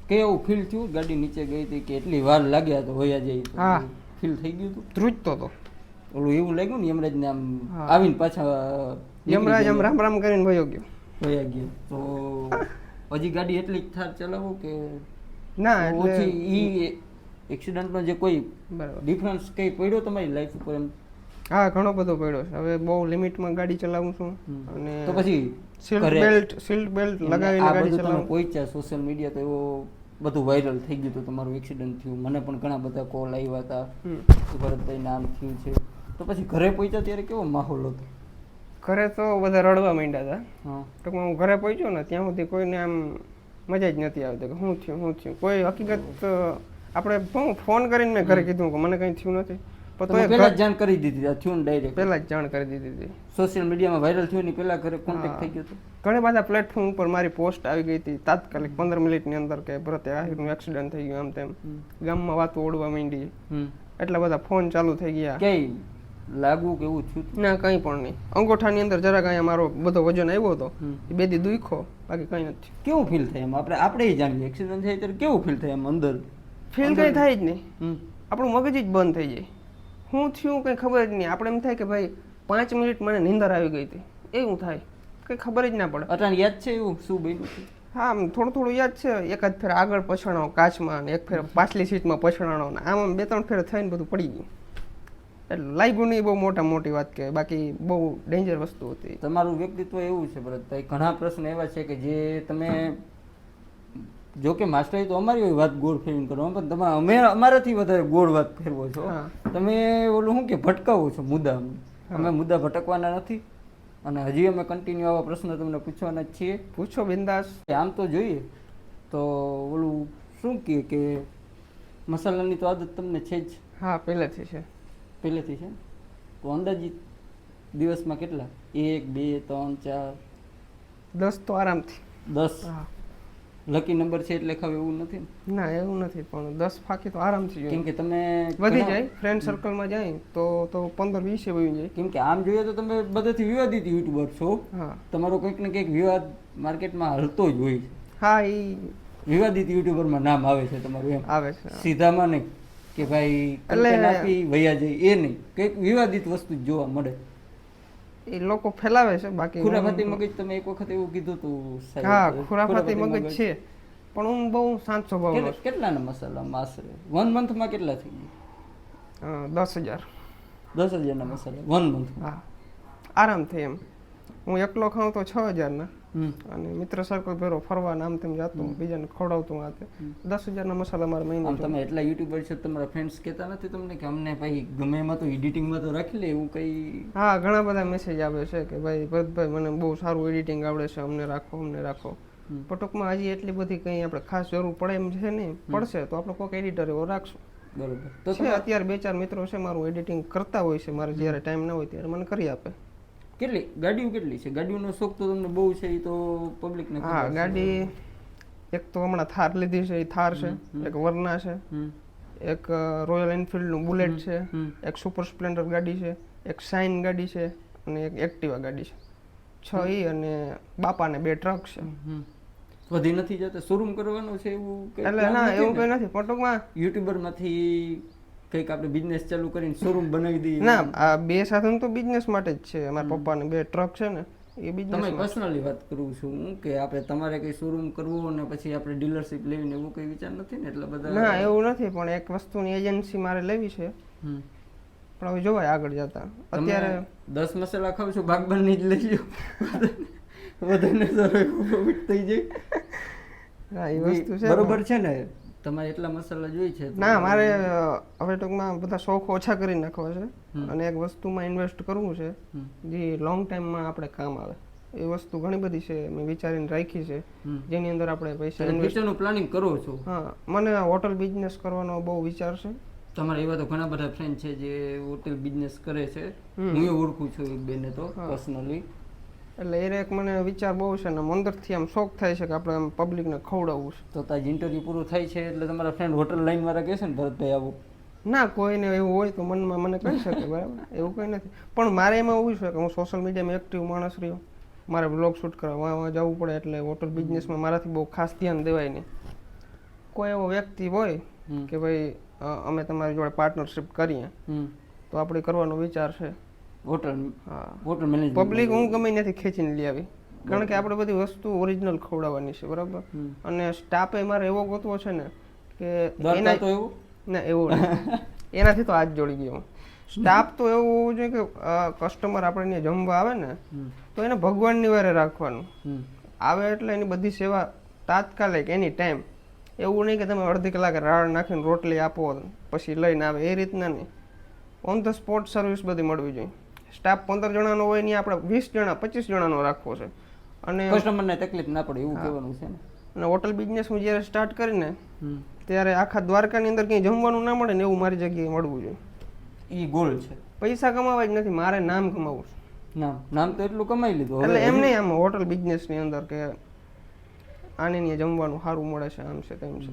કેવું ફીલ થયું? ગાડી નીચે ગઈ હતી કે એટલી વાર લાગ્યા તો હોયા જઈ? હા, ફીલ થઈ ગયું હતું. ધ્રુજતો હતો. ઓલું એવું લાગ્યું ને યમરાજને આમ આવીને પાછા યમરાજ આમ રામ રામ કરીને વયો ગયો. તો હજી ગાડી એટલી જ થાર ચલાવો કે ના? ઓછી ઈ એક્સિડન્ટનો જે કોઈ ડિફરન્સ કઈ પડ્યો તમારી લાઈફ ઉપર? એમ હા ઘણો બધો પડ્યો છે. હવે બહુ લિમિટમાં ગાડી ચલાવું છું અને તો પછી સીટ બેલ્ટ લગાવીને ગાડી ચલાવું. પહોંચ્યા સોશિયલ મીડિયા તો એવો બધું વાયરલ થઈ ગયું હતું, તમારું એક્સિડન્ટ થયું, મને પણ ઘણા બધા કોલ આવ્યા હતા કે ભરતભાઈ નામ થયું છે. તો પછી ઘરે પહોંચ્યા ત્યારે કેવો માહોલ હતો? ઘરે તો બધા રડવા માંડ્યા હતા. ટૂંકમાં હું ઘરે પહોંચ્યો ને ત્યાં સુધી કોઈને આમ મજા જ નથી આવતી કે શું થયું. કોઈ હકીકત આપણે ફોન કરીને મેં ઘરે કીધું કે મને કંઈ થયું નથી. પહેલા જ જાણ કરી દીધી થયું ડાયરેક્ટ? પહેલા જ જાણ કરી દીધી હતી. સોશિયલ મીડિયામાં વાયરલ થયું ને પહેલા ઘરે કોન્ટેક્ટ થઈ ગયો હતો? ઘણા બધા પ્લેટફોર્મ ઉપર મારી પોસ્ટ આવી ગઈ હતી તાત્કાલિક 15 મિનિટની અંદર કે ભરતે આહિરનું એક્સિડન્ટ થઈ ગયું આમ તેમ. ગામમાં વાતો ઓળવા માંડી, એટલા બધા ફોન ચાલુ થઈ ગયા. ક્યાંય લાગુ કે એવું થયું? ના, કંઈ પણ નહીં. અંગૂઠાની અંદર જરાક અહીંયા મારો બધો વજન આવ્યો હતો, એ બે દી દુખ્યો, બાકી કંઈ નથી. કેવું ફીલ થાય એમ? આપણે જાણીએ એક્સિડન્ટ થાય ત્યારે કેવું ફીલ થાય એમ અંદર? ફીલ કંઈ થાય જ નહીં, આપણું મગજ જ બંધ થઈ જાય. શું થયું કંઈ ખબર જ નહીં. આપણે એમ થાય કે ભાઈ 5 મિનિટ મને નીંદર આવી ગઈ હતી, એવું થાય, કંઈ ખબર જ ના પડે. અટાણ યાદ છે એવું શું બન્યું? હા, આમ થોડું યાદ છે. એકાદ ફેર આગળ પછાણો કાચમાં ને એક ફેર પાછલી સીટમાં પછાણો ને આમ 2-3 ફેર થઈને બધું પડી ગયું. એટલે લાગ્યું નહીં બહુ મોટી વાત કે બાકી બહુ ડેન્જર વસ્તુ હતી. તમારું વ્યક્તિત્વ એવું છે ભરતભાઈ, ઘણા પ્રશ્ન એવા છે કે જે તમે જો કે માસ્ટરી તો અમારી વાત ગોળ ફેરવીને કરો, પણ તમે અમારાથી વધારે ગોળ વાત ફેરવો છો. તમે ઓલું શું કે ભટકાવો છો મુદ્દા. અમે મુદ્દા ભટકવાના નથી અને હજી અમે કન્ટિન્યુ આવા પ્રશ્નો તમને પૂછવાના જ છીએ. પૂછો બિંદાસ. આમ તો જોઈએ તો ઓલું શું કહે કે મસાલાની તો આદત તમને છે જ? હા, પહેલેથી છે. પહેલેથી છે. તો અંદાજિત દિવસમાં કેટલા? 1, 2, 3, 4, 10 તો આરામથી. 10? લકી નંબર છે એટલે ખાવ એવું નથી? ના, એવું નથી, પણ 10 ફાંકી તો આરામથી જોઈએ. કેમ કે તમે વધી જાય ફ્રેન્ડ સર્કલમાં જાય તો 15-20 વહી જાય. કેમ કે આમ જોઈએ તો તમે બધાથી વિવાદિત યુટ્યુબર છો. તમારો કંઈક ને કંઈક વિવાદ માર્કેટમાં હાલતો જ હોય. હા, એ વિવાદિત યુટ્યુબરમાં નામ આવે છે તમારું એમ? આવે છે. સીધામાં નહીં કે ભાઈ કન્ટેન્ટ આપી વયા જાય એ નહીં, કંઈક વિવાદિત વસ્તુ જ જોવા મળે. એ લોકો ફેલાવે છે. બાકી ખુરાફાતી મગજ તમે એક વખત એવું કીધું હતું. હા, ખુરાફાતી મગજ છે, પણ હું બહુ શાંત સ્વભાવનો. કેટલાના મસાલા આશરે 1 મંથમાં કેટલા થઈ ગયા? 10,000. 10,000 ના મસાલા 1 મંથ? હા, આરામથી. એમ હું એકલો ખાઉં તો 6,000 અને મિત્ર સર્કલ ભેરો ફરવા આમ તેમ જાતું, બીજાને ખવડાવતું. આ 10,000 ના મસાલા મારા મહિને. તમે એટલા યુટ્યુબર છો, તમારા ફ્રેન્ડ્સ કહેતા નથી તમને કે અમને ભાઈ ગમે એમાં તો એડિટિંગમાં તો રાખી લે એવું કંઈ? હા, ઘણા બધા મેસેજ આવે છે કે ભાઈ ભરતભાઈ મને બહુ સારું એડિટિંગ આવડે છે, અમને રાખો. પણ ટૂંકમાં હજી એટલી બધી કંઈ આપણે ખાસ જરૂર પડે એમ છે નહીં. પડશે તો આપણે કોઈક એડિટર એવો રાખશું. બરોબર. તો અત્યારે 2-4 મિત્રો છે મારું એડિટિંગ કરતા હોય છે, મારે જ્યારે ટાઈમ ના હોય ત્યારે મને કરી આપે. ગાડીઓ કેટલી છે? ગાડીઓનો શોખ તો તમને બહુ છે, એ તો પબ્લિકને. હા, ગાડી એક તો હમણાં થાર લીધી છે, એ થાર છે. એક વર્ના છે, એક રોયલ એનફિલ્ડનું બુલેટ છે, એક સુપર સ્પ્લેન્ડર ગાડી છે, એક શાઇન ગાડી છે અને એક એક્ટિવા ગાડી છે. 6 ઈ અને બાપાને 2 ટ્રક છે. વધી નથી જતા? શોરૂમ કરવાનું છે એવું? એટલે ના, એવું કંઈ નથી. પણ ટૂંકમાં યુટ્યુબરમાંથી કંઈક આપણે બિઝનેસ ચાલુ કરીને શોરૂમ બનાવી દઈએ? ના, આ 2 સાધન તો બિઝનેસ માટે જ છે. અમારા પપ્પાને 2 ટ્રક છે ને, એ બિઝનેસ. તમે પર્સનલી વાત કરું છું હું કે આપણે તમારે કંઈ શોરૂમ કરવું અને પછી આપણે ડીલરશીપ લેવીને એવું કંઈ વિચાર નથી ને? એટલા બધા. ના, એવું નથી, પણ એક વસ્તુની એજન્સી મારે લેવી છે. પણ હવે જોવાય આગળ જતા. અત્યારે 10 મસાલા ખાવ છો, બાગબાનની જ લઈ લો, બધાને સારું પ્રોફિટ થઈ જાય. હા, એ વસ્તુ છે. બરોબર છે ને? તમારે એટલા મસાલા જોઈ છે? ના, મારે હવે ટૂંકમાં બધા શોખ ઓછા કરી નાખવા છે અને એક વસ્તુમાં ઇન્વેસ્ટ કરવું છે જે લોંગ ટાઈમમાં આપણે કામ આવે. એ વસ્તુ ઘણી બધી છે, મેં વિચારીને રાખી છે, જેની અંદર આપણે પૈસા ઇન્વેસ્ટનું પ્લાનિંગ કરો છો? હા, મને હોટલ બિઝનેસ કરવાનો બહુ વિચાર છે. તમારા એવા તો ઘણા બધા ફ્રેન્ડ છે જે હોટેલ બિઝનેસ કરે છે, હું ઓળખું છું એક બેને તો પર્સનલી. એટલે એ એક મને વિચાર બહુ છે ને અંદરથી આમ શોખ થાય છે કે આપણે આમ પબ્લિકને ખવડાવવું છે. તો તાજ ઇન્ટરવ્યુ પૂરું થાય છે એટલે તમારા ફ્રેન્ડ હોટલ લાઈન વાળા કહે છે ને ભરતભાઈ આવું? ના, કોઈને એવું હોય તો મનમાં મને કહી શકે, બરાબર, એવું કંઈ નથી. પણ મારે એમાં એવું છે કે હું સોશિયલ મીડિયામાં એક્ટિવ માણસ રહ્યો, મારે બ્લોગ શૂટ કરવા વાં જવું પડે, એટલે હોટલ બિઝનેસમાં મારાથી બહુ ખાસ ધ્યાન દેવાય નહીં. કોઈ એવો વ્યક્તિ હોય કે ભાઈ અમે તમારી જોડે પાર્ટનરશિપ કરીએ તો આપણે કરવાનો વિચાર છે. હોટલ મેનેજમેન્ટ પબ્લિક હું ગમે નથી ખેંચીને લઈ આવી, કારણ કે આપણે બધી વસ્તુ ઓરિજિનલ ખવડાવવાની છે, બરાબર. અને સ્ટાફે મારે એવો ગોતવો છે ને કે ના, એવું એનાથી તો હાથ જોડી ગયો. સ્ટાફ તો એવું હોવું જોઈએ કે કસ્ટમર આપણે ત્યાં જમવા આવે ને તો એને ભગવાનની વારે રાખવાનું. આવે એટલે એની બધી સેવા તાત્કાલિક એની ટાઈમ. એવું નહીં કે તમે અડધી કલાકે રાડ નાખીને રોટલી આપો પછી લઈને આવે, એ રીતના નહીં. ઓન ધ સ્પોટ સર્વિસ બધી મળવી જોઈએ. સ્ટાફ 15 જણાનો હોય ને આપણે 20 જણા 25 જણાનો રાખવો છે. અને કસ્ટમરને તકલીફ ના પડે એવું કહેવાનું છે ને. અને હોટલ બિઝનેસ હું જ્યારે સ્ટાર્ટ કરીને ત્યારે આખા દ્વારકાની અંદર કંઈ જમવાનું ના મળે ને એવું મારી જગ્યાએ મળવું જોઈએ. એ ગોલ છે. પૈસા કમાવા જ નથી, મારે નામ કમાવવું છે. નામ તો એટલું કમાઈ લીધું. એટલે એમ નહીં, આમ હોટલ બિઝનેસની અંદર કે આને ત્યાં જમવાનું સારું મળે છે, આમ છે તેમ છે.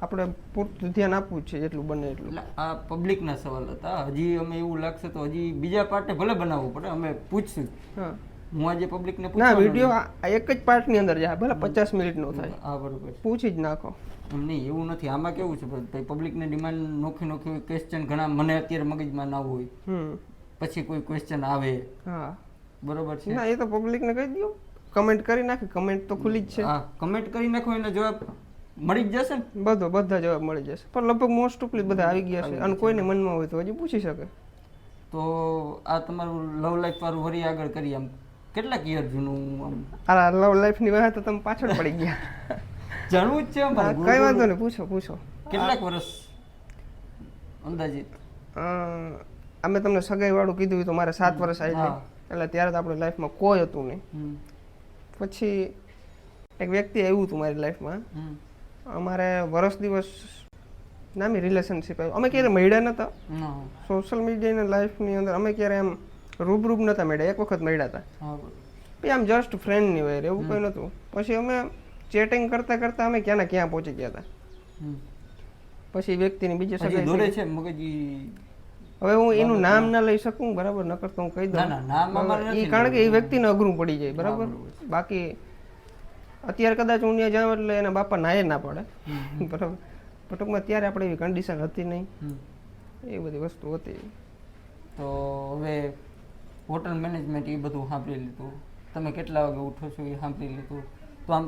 આપણે પૂરતું ધ્યાન આપવું જ છે જેટલું બને એટલું. આ પબ્લિકના સવાલ હતા. હજી અમે એવું લાગશે તો હજી બીજા પાર્ટે ભલે બનાવવું પડે, અમે પૂછશું. હા, હું આજે પબ્લિકને ના વિડીયો એક જ પાર્ટની અંદર જાય, ભલે 50 મિનિટનો થાય. હા બરોબર, પૂછી જ નાખો. એમ નહીં, એવું નથી. આમાં કેવું છે ભાઈ, પબ્લિકને ડિમાન્ડ નોખી હોય ક્વેશ્ચન ઘણા મને અત્યારે મગજમાં ના હોય, પછી કોઈ ક્વેશ્ચન આવે. હા બરોબર છે. ના એ તો પબ્લિકને કહી દો, કમેન્ટ કરી નાખે. કમેન્ટ તો ખુલ્લી જ છે. હા, કમેન્ટ કરી નાખો, એનો જવાબ મળી જ જશે ને. બધા જવાબ મળી જશે. પણ લગભગ મોસ્ટ ઓફલી બધા આવી ગયા છે અને કોઈને મનમાં હોય તો હજી પૂછી શકે. તો આ તમારું લવ લાઈફ વાળું વરી આગળ કરી, આમ કેટલાક યર જૂનું? આ લવ લાઈફ ની વાત તો તમે પાછળ પડી ગયા. જાણવું જ છે. કઈ વાંધો નહીં, પૂછો. કેટલાક વર્ષ અંદાજિત? અમે તમને સગાઈ વાળું કીધું તો મારે 7 વર્ષ આવી, એટલે ત્યારે તો આપણી લાઈફમાં કોઈ હતું નહીં. પછી એક વ્યક્તિ આવ્યું હતું મારી લાઈફમાં. અમારે વર્ષ દિવસ નામી રિલેશનશીપ આવ્યું. અમે ક્યારે મળ્યા નહોતા સોશિયલ મીડિયાની લાઈફની અંદર. અમે ક્યારે એમ રૂબરૂબ નહોતા મળ્યા, એક વખત મળ્યા હતા. પછી આમ જસ્ટ ફ્રેન્ડની વયર, એવું કંઈ નહોતું. પછી અમે ચેટિંગ કરતાં કરતાં અમે ક્યાં ને ક્યાં પહોંચી ગયા હતા. પછી વ્યક્તિની બીજી સગાઈ દોરે છે મગજ. હવે હું એનું નામ ના લઈ શકું, બરાબર? નકર તો હું કહી દઉં, કારણ કે એ વ્યક્તિને અઘરું પડી જાય, બરાબર? બાકી અત્યારે કદાચ હું ત્યાં જાઉં એટલે એના બાપા નાયે ના પડે, બરાબર? પણ ટૂંકમાં ત્યારે આપણે એવી કન્ડિશન હતી નહીં, એ બધી વસ્તુ હતી. તો હવે હોટલ મેનેજમેન્ટ એ બધું સાંભળી લીધું, તમે કેટલા વાગે ઉઠો છો એ સાંભળી લીધું. તો આમ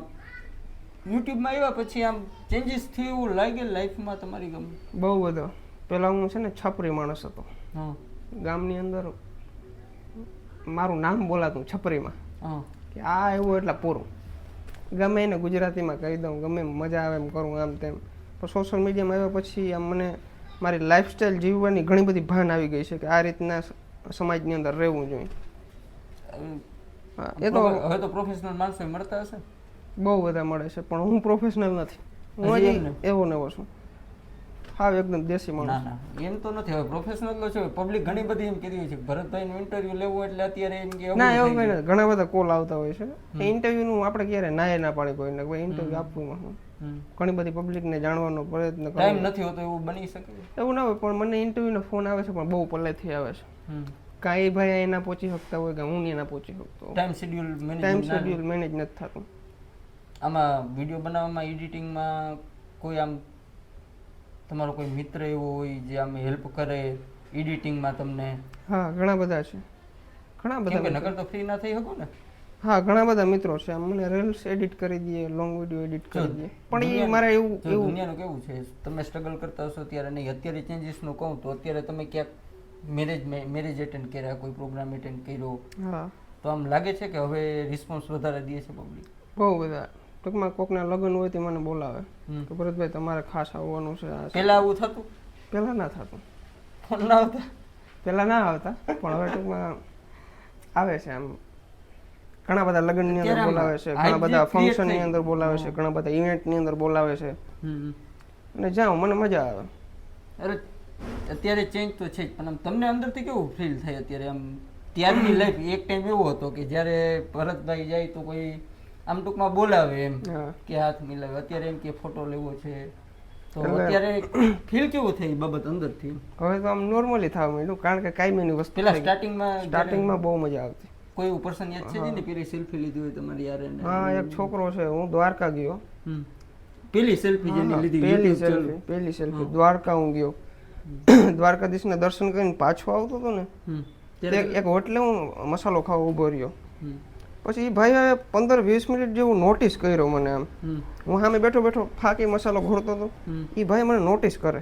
યુટ્યુબમાં આવ્યા પછી આમ ચેન્જીસ થયું એવું લાગે લાઈફમાં તમારી? ગમે બહુ બધો. પહેલાં હું છે ને છપરી માણસ હતો. ગામની અંદર મારું નામ બોલાતું છપરીમાં, કે આ એવું એટલે પૂરું. ગમે એને ગુજરાતીમાં કહી દઉં, ગમે મજા આવે એમ કરું, આમ તેમ. પણ સોશિયલ મીડિયામાં આવ્યા પછી આમ મને મારી લાઈફસ્ટાઈલ જીવવાની ઘણી બધી ભાન આવી ગઈ છે કે આ રીતના સમાજની અંદર રહેવું જોઈએ. એ તો હવે તો પ્રોફેશનલ માણસો મળતા હશે? બહુ બધા મળે છે, પણ હું પ્રોફેશનલ નથી. હું હજી એવો ને એવો છું, હા એકદમ દેશી માણસ. ના એમ તો નથી. હવે પ્રોફેશનલ તો છે. પબ્લિક ઘણી બધી એમ કીધી છે ભરતભાઈનું ઇન્ટરવ્યુ લેવું એટલે અત્યારે એમ કે ના, એવું કઈ નથી. ઘણા બધા કોલ આવતા હોય છે. એ ઇન્ટરવ્યુનું આપણે ક્યારે નાય ના પાડી કોઈને, ભાઈ ઇન્ટરવ્યુ આપવું. ઘણી બધી પબ્લિકને જાણવાનો પ્રયત્ન કરો. ટાઈમ નથી હોતો એવું બની શકે? એવું ના હોય, પણ મને ઇન્ટરવ્યુનો ફોન આવે છે, પણ બહુ પહેલેથી આવે છે. કાંઈ ભાઈ એના પહોંચી શકતા હોય કે હું એના પહોંચી શકતો. ટાઈમ શેડ્યુલ મેનેજ નથી થતું. આમાં વિડીયો બનાવવામાં, એડિટિંગમાં કોઈ આમ તમારો કોઈ મિત્ર એવો હોય જે આમ હેલ્પ કરે એડિટિંગમાં તમને? હા, ઘણા બધા છે. ઘણા બધા. નકર તો ફ્રી ના થઈ શકો ને. હા, ઘણા બધા મિત્રો છે. આમ મને રીલ્સ એડિટ કરી દઈએ, લોંગ વિડીયો એડિટ કરી દઈએ. પણ એ મારે એવું દુનિયાનું કેવું છે, તમે સ્ટ્રગલ કરતા હશો ત્યારે નહીં. અત્યારે ચેન્જીસનું કહું તો અત્યારે તમે ક્યાંક મેરેજ એટેન્ડ કર્યા, કોઈ પ્રોગ્રામ એટેન્ડ કર્યો, તો આમ લાગે છે કે હવે રિસ્પોન્સ વધારે દે છે પબ્લિક? બહુ બધા. ટૂંકમાં કોકના લગ્ન હોય તો મને બોલાવે કે ભરતભાઈ તમારે ખાસ આવવાનું છે. પહેલા આવું થતું? પહેલા ના થતું. ફોન ના આવતા? પહેલા ના આવતા, પણ હવે ટૂંકમાં આવે છે. આમ ઘણા બધા લગ્નની અંદર બોલાવે છે, ઘણા બધા ફંક્શનની અંદર બોલાવે છે, ઘણા બધા ઇવેન્ટની અંદર બોલાવે છે, અને જાઉં, મને મજા આવે. અરે અત્યારે ચેન્જ તો છે જ, પણ આમ તમને અંદરથી કેવું ફીલ થાય અત્યારે? આમ ત્યારની લાઈફ એક ટાઈમ એવો હતો કે જ્યારે ભરતભાઈ જાય તો કોઈ આમ ટૂંકમાં બોલાવે એમ કે હાથ મિલાવે, અત્યારે એમ કે ફોટો લેવો છે, તો અત્યારે ફીલ કેવું થાય બાબત અંદરથી? હવે તો આમ નોર્મલી થવા માંડ્યું, કારણ કે કાયમીની વસ્તુ. પેલા સ્ટાર્ટિંગમાં બહુ મજા આવતી. કોઈ એવું પર્સન યાદ છે જેને પેલી સેલ્ફી લીધી હોય તમારી યાર? હા, એક છોકરો છે. હું દ્વારકા ગયો, પેલી સેલ્ફી જેની લીધી, પેલી સેલ્ફી દ્વારકા હું ગયો. દ્વારકાધીશના દર્શન કરીને પાછો આવતો હતો ને, એક હોટલે હું મસાલો ખાવા ઉભો રહ્યો. પછી એ ભાઈ હવે 15-20 મિનિટ જેવું નોટિસ કર્યો મને. આમ હું સામે બેઠો બેઠો ફાકી મસાલો ઘોળતો હતો, એ ભાઈ મને નોટિસ કરે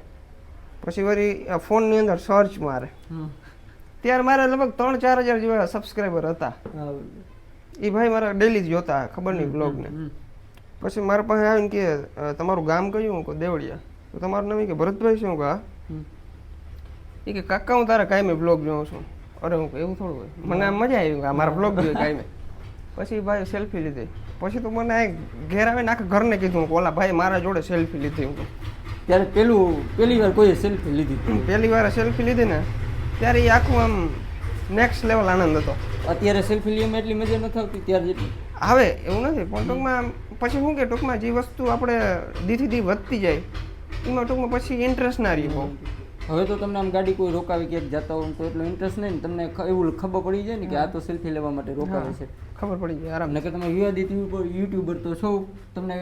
પછી વળી ફોનની અંદર સર્ચ મારે, ત્યારે મારે લગભગ 3-4 હજાર જેવા સબસ્ક્રાઈબર હતા. એ ભાઈ મારા ડેલી જ જોતા, ખબર નહીં બ્લોગને. પછી મારા પાસે આવીને કે તમારું ગામ કયું? હું કહું દેવળિયા. તો તમારું નામ કે ભરતભાઈ શું? હા. એ કે કાકા હું તારા કાંઈ મેં બ્લોગ જોઉં છું. અરે હું એવું થોડું હોય, મને આમ મજા આવી કે મારા બ્લોગ જોઈએ કાંઈ મેં. પછી ભાઈ સેલ્ફી લીધી. પછી તો મને ઘેર આવીને આખા ઘરને કીધું કે ઓલા ભાઈ મારા જોડે સેલ્ફી લીધી. હું ત્યારે પહેલી વાર કોઈ સેલ્ફી લીધી? પહેલી વાર સેલ્ફી લીધી ને ત્યારે એ આખું આમ નેક્સ્ટ લેવલ આનંદ હતો. અત્યારે સેલ્ફી લેવામાં એટલી મજા નથી આવતી ત્યારે જેટલી આવે એવું નથી, પણ ટૂંકમાં પછી શું કે ટૂંકમાં જે વસ્તુ આપણે દીથી દી વધતી જાય એમાં ટૂંકમાં પછી ઇન્ટરેસ્ટ ના રહી બહુ. હવે તો તમને આમ ગાડી કોઈ રોકાવી ક્યાંક જતા હોય તો એટલો ઇન્ટરેસ્ટ નહીં ને, તમને એવું ખબર પડી જાય ને કે આ તો સેલ્ફી લેવા માટે રોકાવે છે, ખબર પડી જાય આરામ. નકર તમે વિવાદિત યુટ્યુબર તો છો, તમને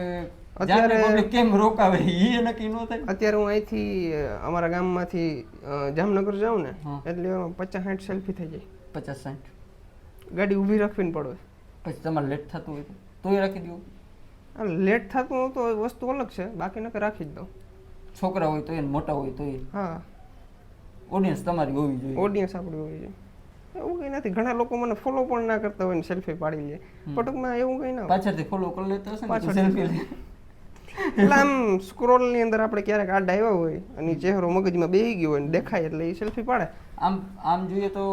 અત્યારે કેમ રોકાવે એ નક્કી ન થાય. અત્યારે હું અહીંથી અમારા ગામમાંથી જામનગર જાઉં ને એટલે 50-60 સેલ્ફી થઈ જાય. 50-60 ગાડી ઊભી રાખવીને પડે. પછી તમારે લેટ થતું હોય તોય રાખી દો. લેટ થતું હોય તો વસ્તુ અલગ છે, બાકી નકર રાખી જ દઉં. છોકરા હોય તો મોટા હોય તો હા, ઓડિયન્સ તમારી હોવી જોઈએ. ઓડિયન્સ આપણી હોવી જોઈએ. એવું કંઈ નથી, ઘણા લોકો મને ફોલો પણ ના કરતા હોય ને સેલ્ફી પાડી લે. પણ ટૂંકમાં એવું કંઈ ના પાછળથી ફોલો કરી લેતા હશે ને સેલ્ફી લે. એટલે આમ સ્ક્રોલની અંદર આપણે ક્યારેક આડા આવ્યા હોય અને ચહેરો મગજમાં બેસી ગયો હોય ને દેખાય એટલે એ સેલ્ફી પાડે. આમ જોઈએ તો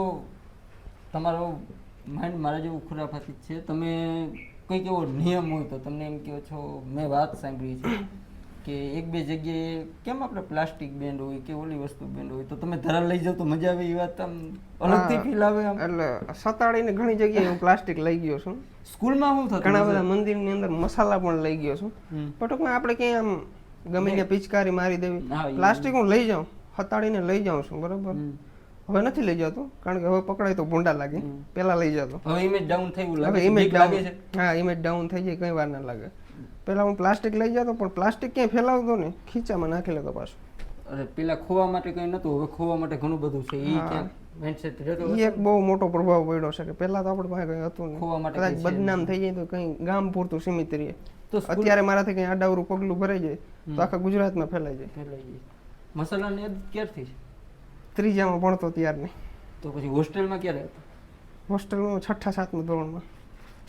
તમારો માઇન્ડ મારા જેવું ખુરાફાતી છે. તમે કંઈક એવો નિયમ હોય તો તમને એમ કહો છો, મેં વાત સાંભળી છે કે 1-2 જગ્યાએ કેમ આપણે પ્લાસ્ટિક બેન્ડ હોય કે ઓલી વસ્તુ બેન્ડ હોય તો તમે ધરા લઈ જાવ તો મજા આવે, એ વાત આમ અલગથી ફીલ આવે. આમ એટલે સતાડીને ઘણી જગ્યાએ હું પ્લાસ્ટિક લઈ ગયો છું. સ્કૂલમાં શું થતું? ઘણા બધા મંદિરની અંદર મસાલા પણ લઈ ગયો છું. પણ ટૂંકમાં આપણે ક્યાંય આમ ગમે ત્યાં પિચકારી મારી દેવી, પ્લાસ્ટિક હું લઈ જાઉં, સતાડીને લઈ જાઉં છું, બરાબર. હવે નથી લઈ જતો કારણ કે હવે પકડાય તો ભૂંડા લાગે. પેલા લઈ જતો, હવે ઇમેજ ડાઉન થયું લાગે. હવે ઇમેજ ડાઉન, હા ઇમેજ ડાઉન થઈ જાય, કઈ વાર ના લાગે. પેલા હું પ્લાસ્ટિક લઈ જતો પણ પ્લાસ્ટિક ક્યાંય ફેલાવતો નહીં, ખીચામાં નાખી લેતો પાછું. અરે પેલા ખોવા માટે કઈ નતું, હવે ખોવા માટે ઘણું બધું છે. ઈ ક્યાં માઇન્ડસેટ રહેતો એ એક બહુ મોટો પ્રભાવ પડ્યો છે કે પેલા તો આપણે પાસે કઈ હતું નહીં. ખોવા માટે કદાચ બદનામ થઈ જાય તો કઈ ગામ પૂરતું સીમિત રહીએ. તો અત્યારે મારાથી કઈ આડાવરું પગલું ભરાઈ જાય તો આખા ગુજરાતમાં ફેલાઈ જાય. મસાલાની યાદ ક્યારથી? ત્રીજામાં ભણતો ત્યારની. તો પછી હોસ્ટેલમાં ક્યારે હતો? હોસ્ટેલમાં 6-7મા ધોરણમાં.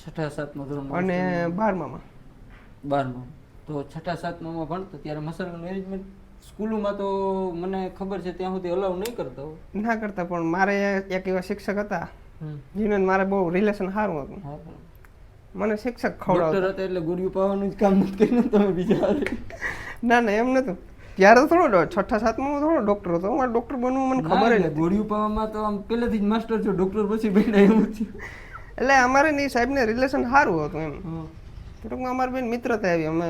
6-7મા ધોરણમાં અને 12મામાં. 12માં તો 6-7માં ભણતો ત્યારે મસાલાનું એરેન્જમેન્ટ સ્કૂલોમાં તો મને ખબર છે ત્યાં સુધી અલાઉ નહીં કરતા. ના કરતા, પણ મારે એક એવા શિક્ષક હતા જેને મારે બહુ રિલેશન સારું હતું. મને શિક્ષક ખવડાવતા હતા એટલે ગોળીઓ પાવાનું જ કામ નથી કર્યું તમે બીજા? ના ના એમ નતું. ત્યારે તો થોડો 6-7માં થોડો ડોક્ટર હતો. મારે ડોક્ટર બનવું મને ખબર જ નથી. ગોળીઓ પાવામાં તો આમ પહેલેથી જ માસ્ટર છો, ડોક્ટર પછી બન્યા એવું થયું. એટલે અમારે ની સાહેબને રિલેશન સારું હતું એમ. ટૂંકમાં અમારી બેન મિત્રતા આવી. અમે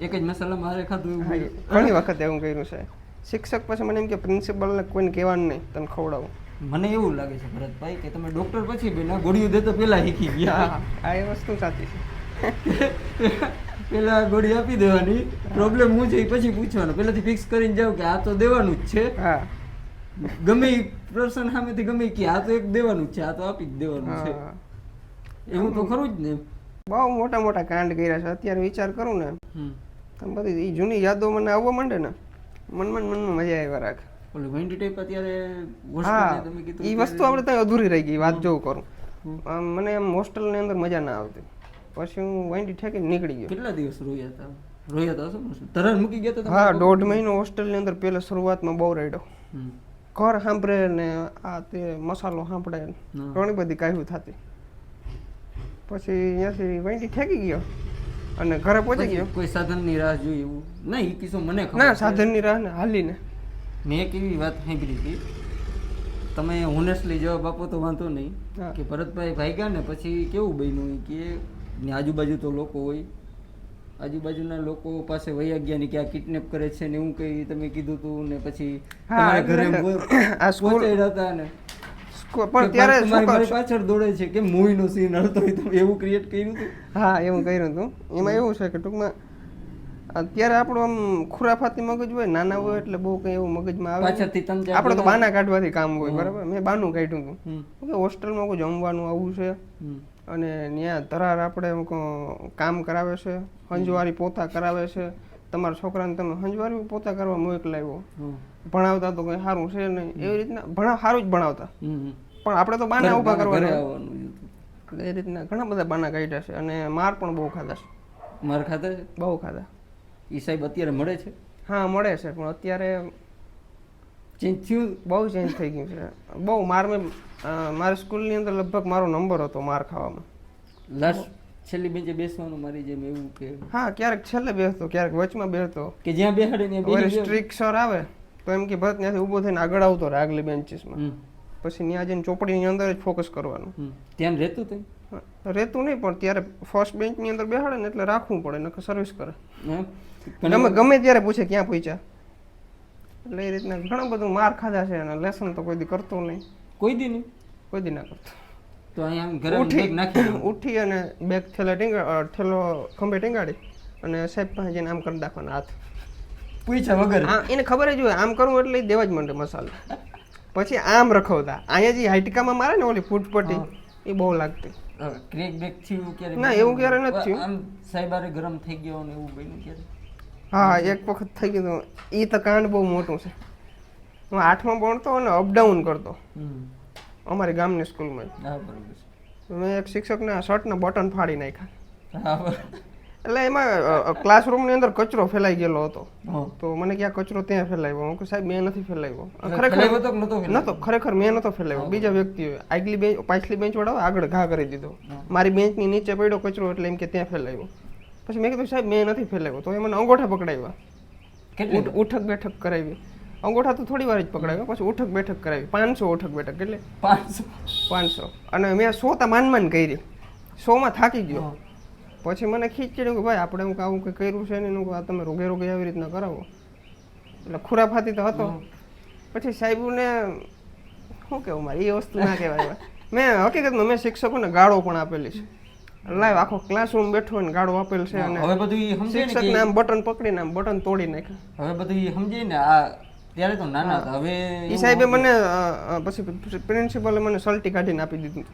એક જ મસાલા મારે ખાધું એવું ઘણી વખત એવું કર્યું છે. શિક્ષક પછી મને એમ કે પ્રિન્સિપલને કોઈને કહેવાનું નહીં, તને ખવડાવું. મને એવું લાગે છે ભરતભાઈ કે તમે ડોક્ટર પછી બન્યા, ગોળીઓ દેતો પહેલા શીખી ગયા. હા એ વસ્તુ સાચી છે. પેલા ગોળી આપી દેવાની, પ્રોબ્લેમ હું છે પછી પૂછવાનું, પેલાથી ફિક્સ કરીને જાવ કે આ તો દેવાનું જ છે. હા ગમે પર્સન સામેથી ગમે કે આ તો એક દેવાનું જ છે, આ તો આપી જ દેવાનું છે, એવું તો ખરું જ ને. બહુ મોટા મોટા કાંડ કર્યા છે. અત્યારે વિચાર કરું ને તમે બધી એ જૂની યાદો મને આવવા માંડે ને મનમાં મજા આવ્યા રાખે. ઓલું વેન્ડી ટાઈપ અત્યારે હા એ વસ્તુ આપણે ત્યાં અધૂરી રહી ગઈ. વાત જોઉં કરું મને એમ હોસ્ટેલની અંદર મજા ના આવતી. પછી હું વેન્ડી ઠેકીને નીકળી ગયો. કેટલા દિવસ રોયા હતા? રોયા હતા તરત મૂકી ગયા હતા? હા 1.5 મહિનો હોસ્ટેલની અંદર પહેલા શરૂઆતમાં બહુ રડ્યો. ઘર સાંભળે ને આ તે મસાલો સાંભળે, ઘણી બધી કાહ્યું થતી. પછી અહીંયાથી વેન્ડી ઠેકી ગયો અને ઘરે પહોંચી ગયો. કોઈ સાધનની રાહ જોઈ એવું? ના એ કિસ્સો મને ખબર. ના સાધનની રાહ ને હાલીને. મેં એક એવી વાત સાંભળી હતી, તમે હોનેસ્ટલી જવાબ આપો તો વાંધો નહીં, કે ભરતભાઈ ભાગ્યા ને પછી કેવું બન્યું કે આજુબાજુ તો લોકો હોય, આજુબાજુના લોકો પાસે વયા ગયા ને કે આ કિડનેપ કરે છે ને એવું કંઈ તમે કીધું હતું ને પછી તમારા ઘરે પહોંચાડ્યા હતા ને પણ ત્યારે તમારી પાછળ દોડે છે કે મૂવીનો સીન હતો તમે એવું ક્રિએટ કર્યું હતું? હા એવું કર્યું હતું. એમાં એવું છે કે ટૂંકમાં અત્યારે આપણું આમ ખુરાફાતી મગજ હોય, નાના હોય એટલે બહુ કઈ એવું મગજમાં આવે પાછળથી. આપણે તો બાના કાઢવાથી કામ હોય, બરાબર. મેં બાનું કાઢ્યું હતું કે હોસ્ટેલમાં કોઈ જમવાનું આવું છે અને ત્યાં ધરાર આપણે કામ કરાવે છે, હંજવારી પોતા કરાવે છે, તમારા છોકરાને તમે સંજવારી પોતા કરવા મોકલાવ્યો, ભણાવતા તો કંઈ સારું છે નહીં, એવી રીતના સારું જ ભણાવતા, પણ આપણે તો બાના ઊભા કરવાના, એ રીતના ઘણા બધા બાના કાઢ્યા છે અને માર પણ બહુ ખાધા છે. માર ખાધા છે? બહુ ખાધા. એ સાહેબ અત્યારે મળે છે? હા મળે છે, પણ અત્યારે ચેન્જ થયું? બહુ ચેન્જ થઈ ગયું છે બહુ. મારી સ્કૂલની અંદર લગભગ મારો નંબર હતો માર ખાવામાં. લાસ્ટ છેલ્લી બેન્ચે બેસવાનું મારી જેમ એવું કે? હા, ક્યારેક છેલ્લે બેસતો, ક્યારેક વચમાં બેસતો, કે જ્યાં બેહાડે ને સ્ટ્રીક સર આવે તો એમ કે ભરત ત્યાંથી ઊભો થઈને આગળ આવતો રહે આગલી બેન્ચીસમાં, પછી ત્યાં જઈને ચોપડીની અંદર જ ફોકસ કરવાનું. ધ્યાન રહેતું હતું? રહેતું નહીં, પણ ત્યારે ફર્સ્ટ બેન્ચની અંદર બેહાડે ને એટલે રાખવું પડે, નકર સર્વિસ કરે. ગમે ત્યારે પૂછે ક્યાં પૂછ્યા, એટલે એ રીતના ઘણું બધું માર ખાધા છે. અને લેસન તો કોઈ દી કરતો નહીં. કોઈ દી નહીં? કોઈ દી ના કરતો. તો અહીંયા ઉઠી અને બેગ થેલો ખંભે ટીંગાડી અને સાહેબ પાસે જઈને આમ કરી નાખવાના હાથ, પૂછ્યા વગર. એને ખબર જ હોય આમ કરવું એટલે દેવા જ માંડે મસાલો. પછી આમ રખવતા. અહીંયા જે હાઈટકામાં મારે ને ઓલી ફૂટપટ્ટી, એ બહુ લાગતી. ક્રેક બેક થયું ક્યારે? ના, એવું ક્યારે નથી થયું. આમ સાહેબારે ગરમ થઈ ગયો ને એવું બન્યું ક્યારે? હા, એક વખત થઈ ગયું. એ તો કાંડ બહુ મોટું છે. હું 8માં ભણતો અને અપડાઉન કરતો અમારી ગામની સ્કૂલમાં. મેં એક શિક્ષકના શર્ટના બટન ફાડી નાખ્યા. એટલે એમાં ક્લાસરૂમની અંદર કચરો ફેલાઈ ગયેલો હતો, તો મને ક્યાં કચરો ત્યાં ફેલાવ્યો. હું કહું સાહેબ મેં નથી ફેલાવ્યો. ખરેખર મેં નતો ફેલાવ્યો, બીજા વ્યક્તિઓએ. આગલી બેન્ચ પાછલી બેન્ચ વાળા આગળ ઘા કરી દીધો. મારી બેન્ચની નીચે પડ્યો કચરો એટલે એમ કે ત્યાં ફેલાવ્યો. પછી મેં કીધું સાહેબ મેં નથી ફેલાવ્યો. તો એ મને અંગોઠા પકડાવ્યા, ઉઠક બેઠક કરાવી. અંગોઠા તો થોડી વાર જ પકડાવ્યો, પછી ઉઠક બેઠક કરાવી. 500 ઉઠક બેઠક. એટલે 500. અને મેં 100 માન કરી. 100માં થાકી ગયો. પછી મને ખીચડ્યું કે ભાઈ આપણે હું આવું કંઈ કર્યું છે ને, આ તમે રોગે આવી રીતના કરાવો. એટલે ખુરાફાતી તો હતો. પછી સાહેબને શું કહેવું, મારે એ વસ્તુ ના કહેવાય. મેં હકીકતમાં મેં શિક્ષકોને ગાળો પણ આપેલી છે. લાઈવ આખો ક્લાસરૂમ બેઠો ને ગાળો આપેલ છે. અને હવે બધું શિક્ષકને આમ બટન પકડીને આમ બટન તોડી નાખ્યા. હવે બધું સમજે ને. આ ત્યારે તો નાના હતા. હવે એ સાહેબે મને પછી પ્રિન્સિપલે મને સલ્ટી કાઢીને આપી દીધું.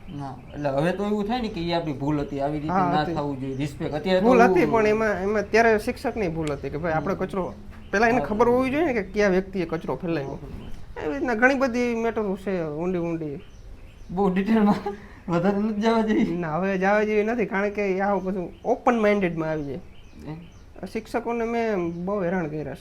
એટલે હવે તો એવું થાય ને કે એ આપણી ભૂલ હતી, આવી રીતે ના થવું જોઈએ. રિસ્પેક્ટ અત્યારે ભૂલ હતી, પણ એમાં ત્યારે શિક્ષકની ભૂલ હતી કે ભાઈ આપણે કચરો પેલા એને ખબર હોવી જોઈએ ને કે કયા વ્યક્તિએ કચરો ફેલાવ્યો. એવી રીતના ઘણી બધી મેટરો છે ઊંડી. બહુ ડિટેલમાં વધારે નથી જવા જેવી. ના, હવે જવા જેવી નથી, કારણ કે આવું બધું ઓપન માઇન્ડેડમાં આવી જાય. શિક્ષકોને મેં બહુ હેરાન કર્યા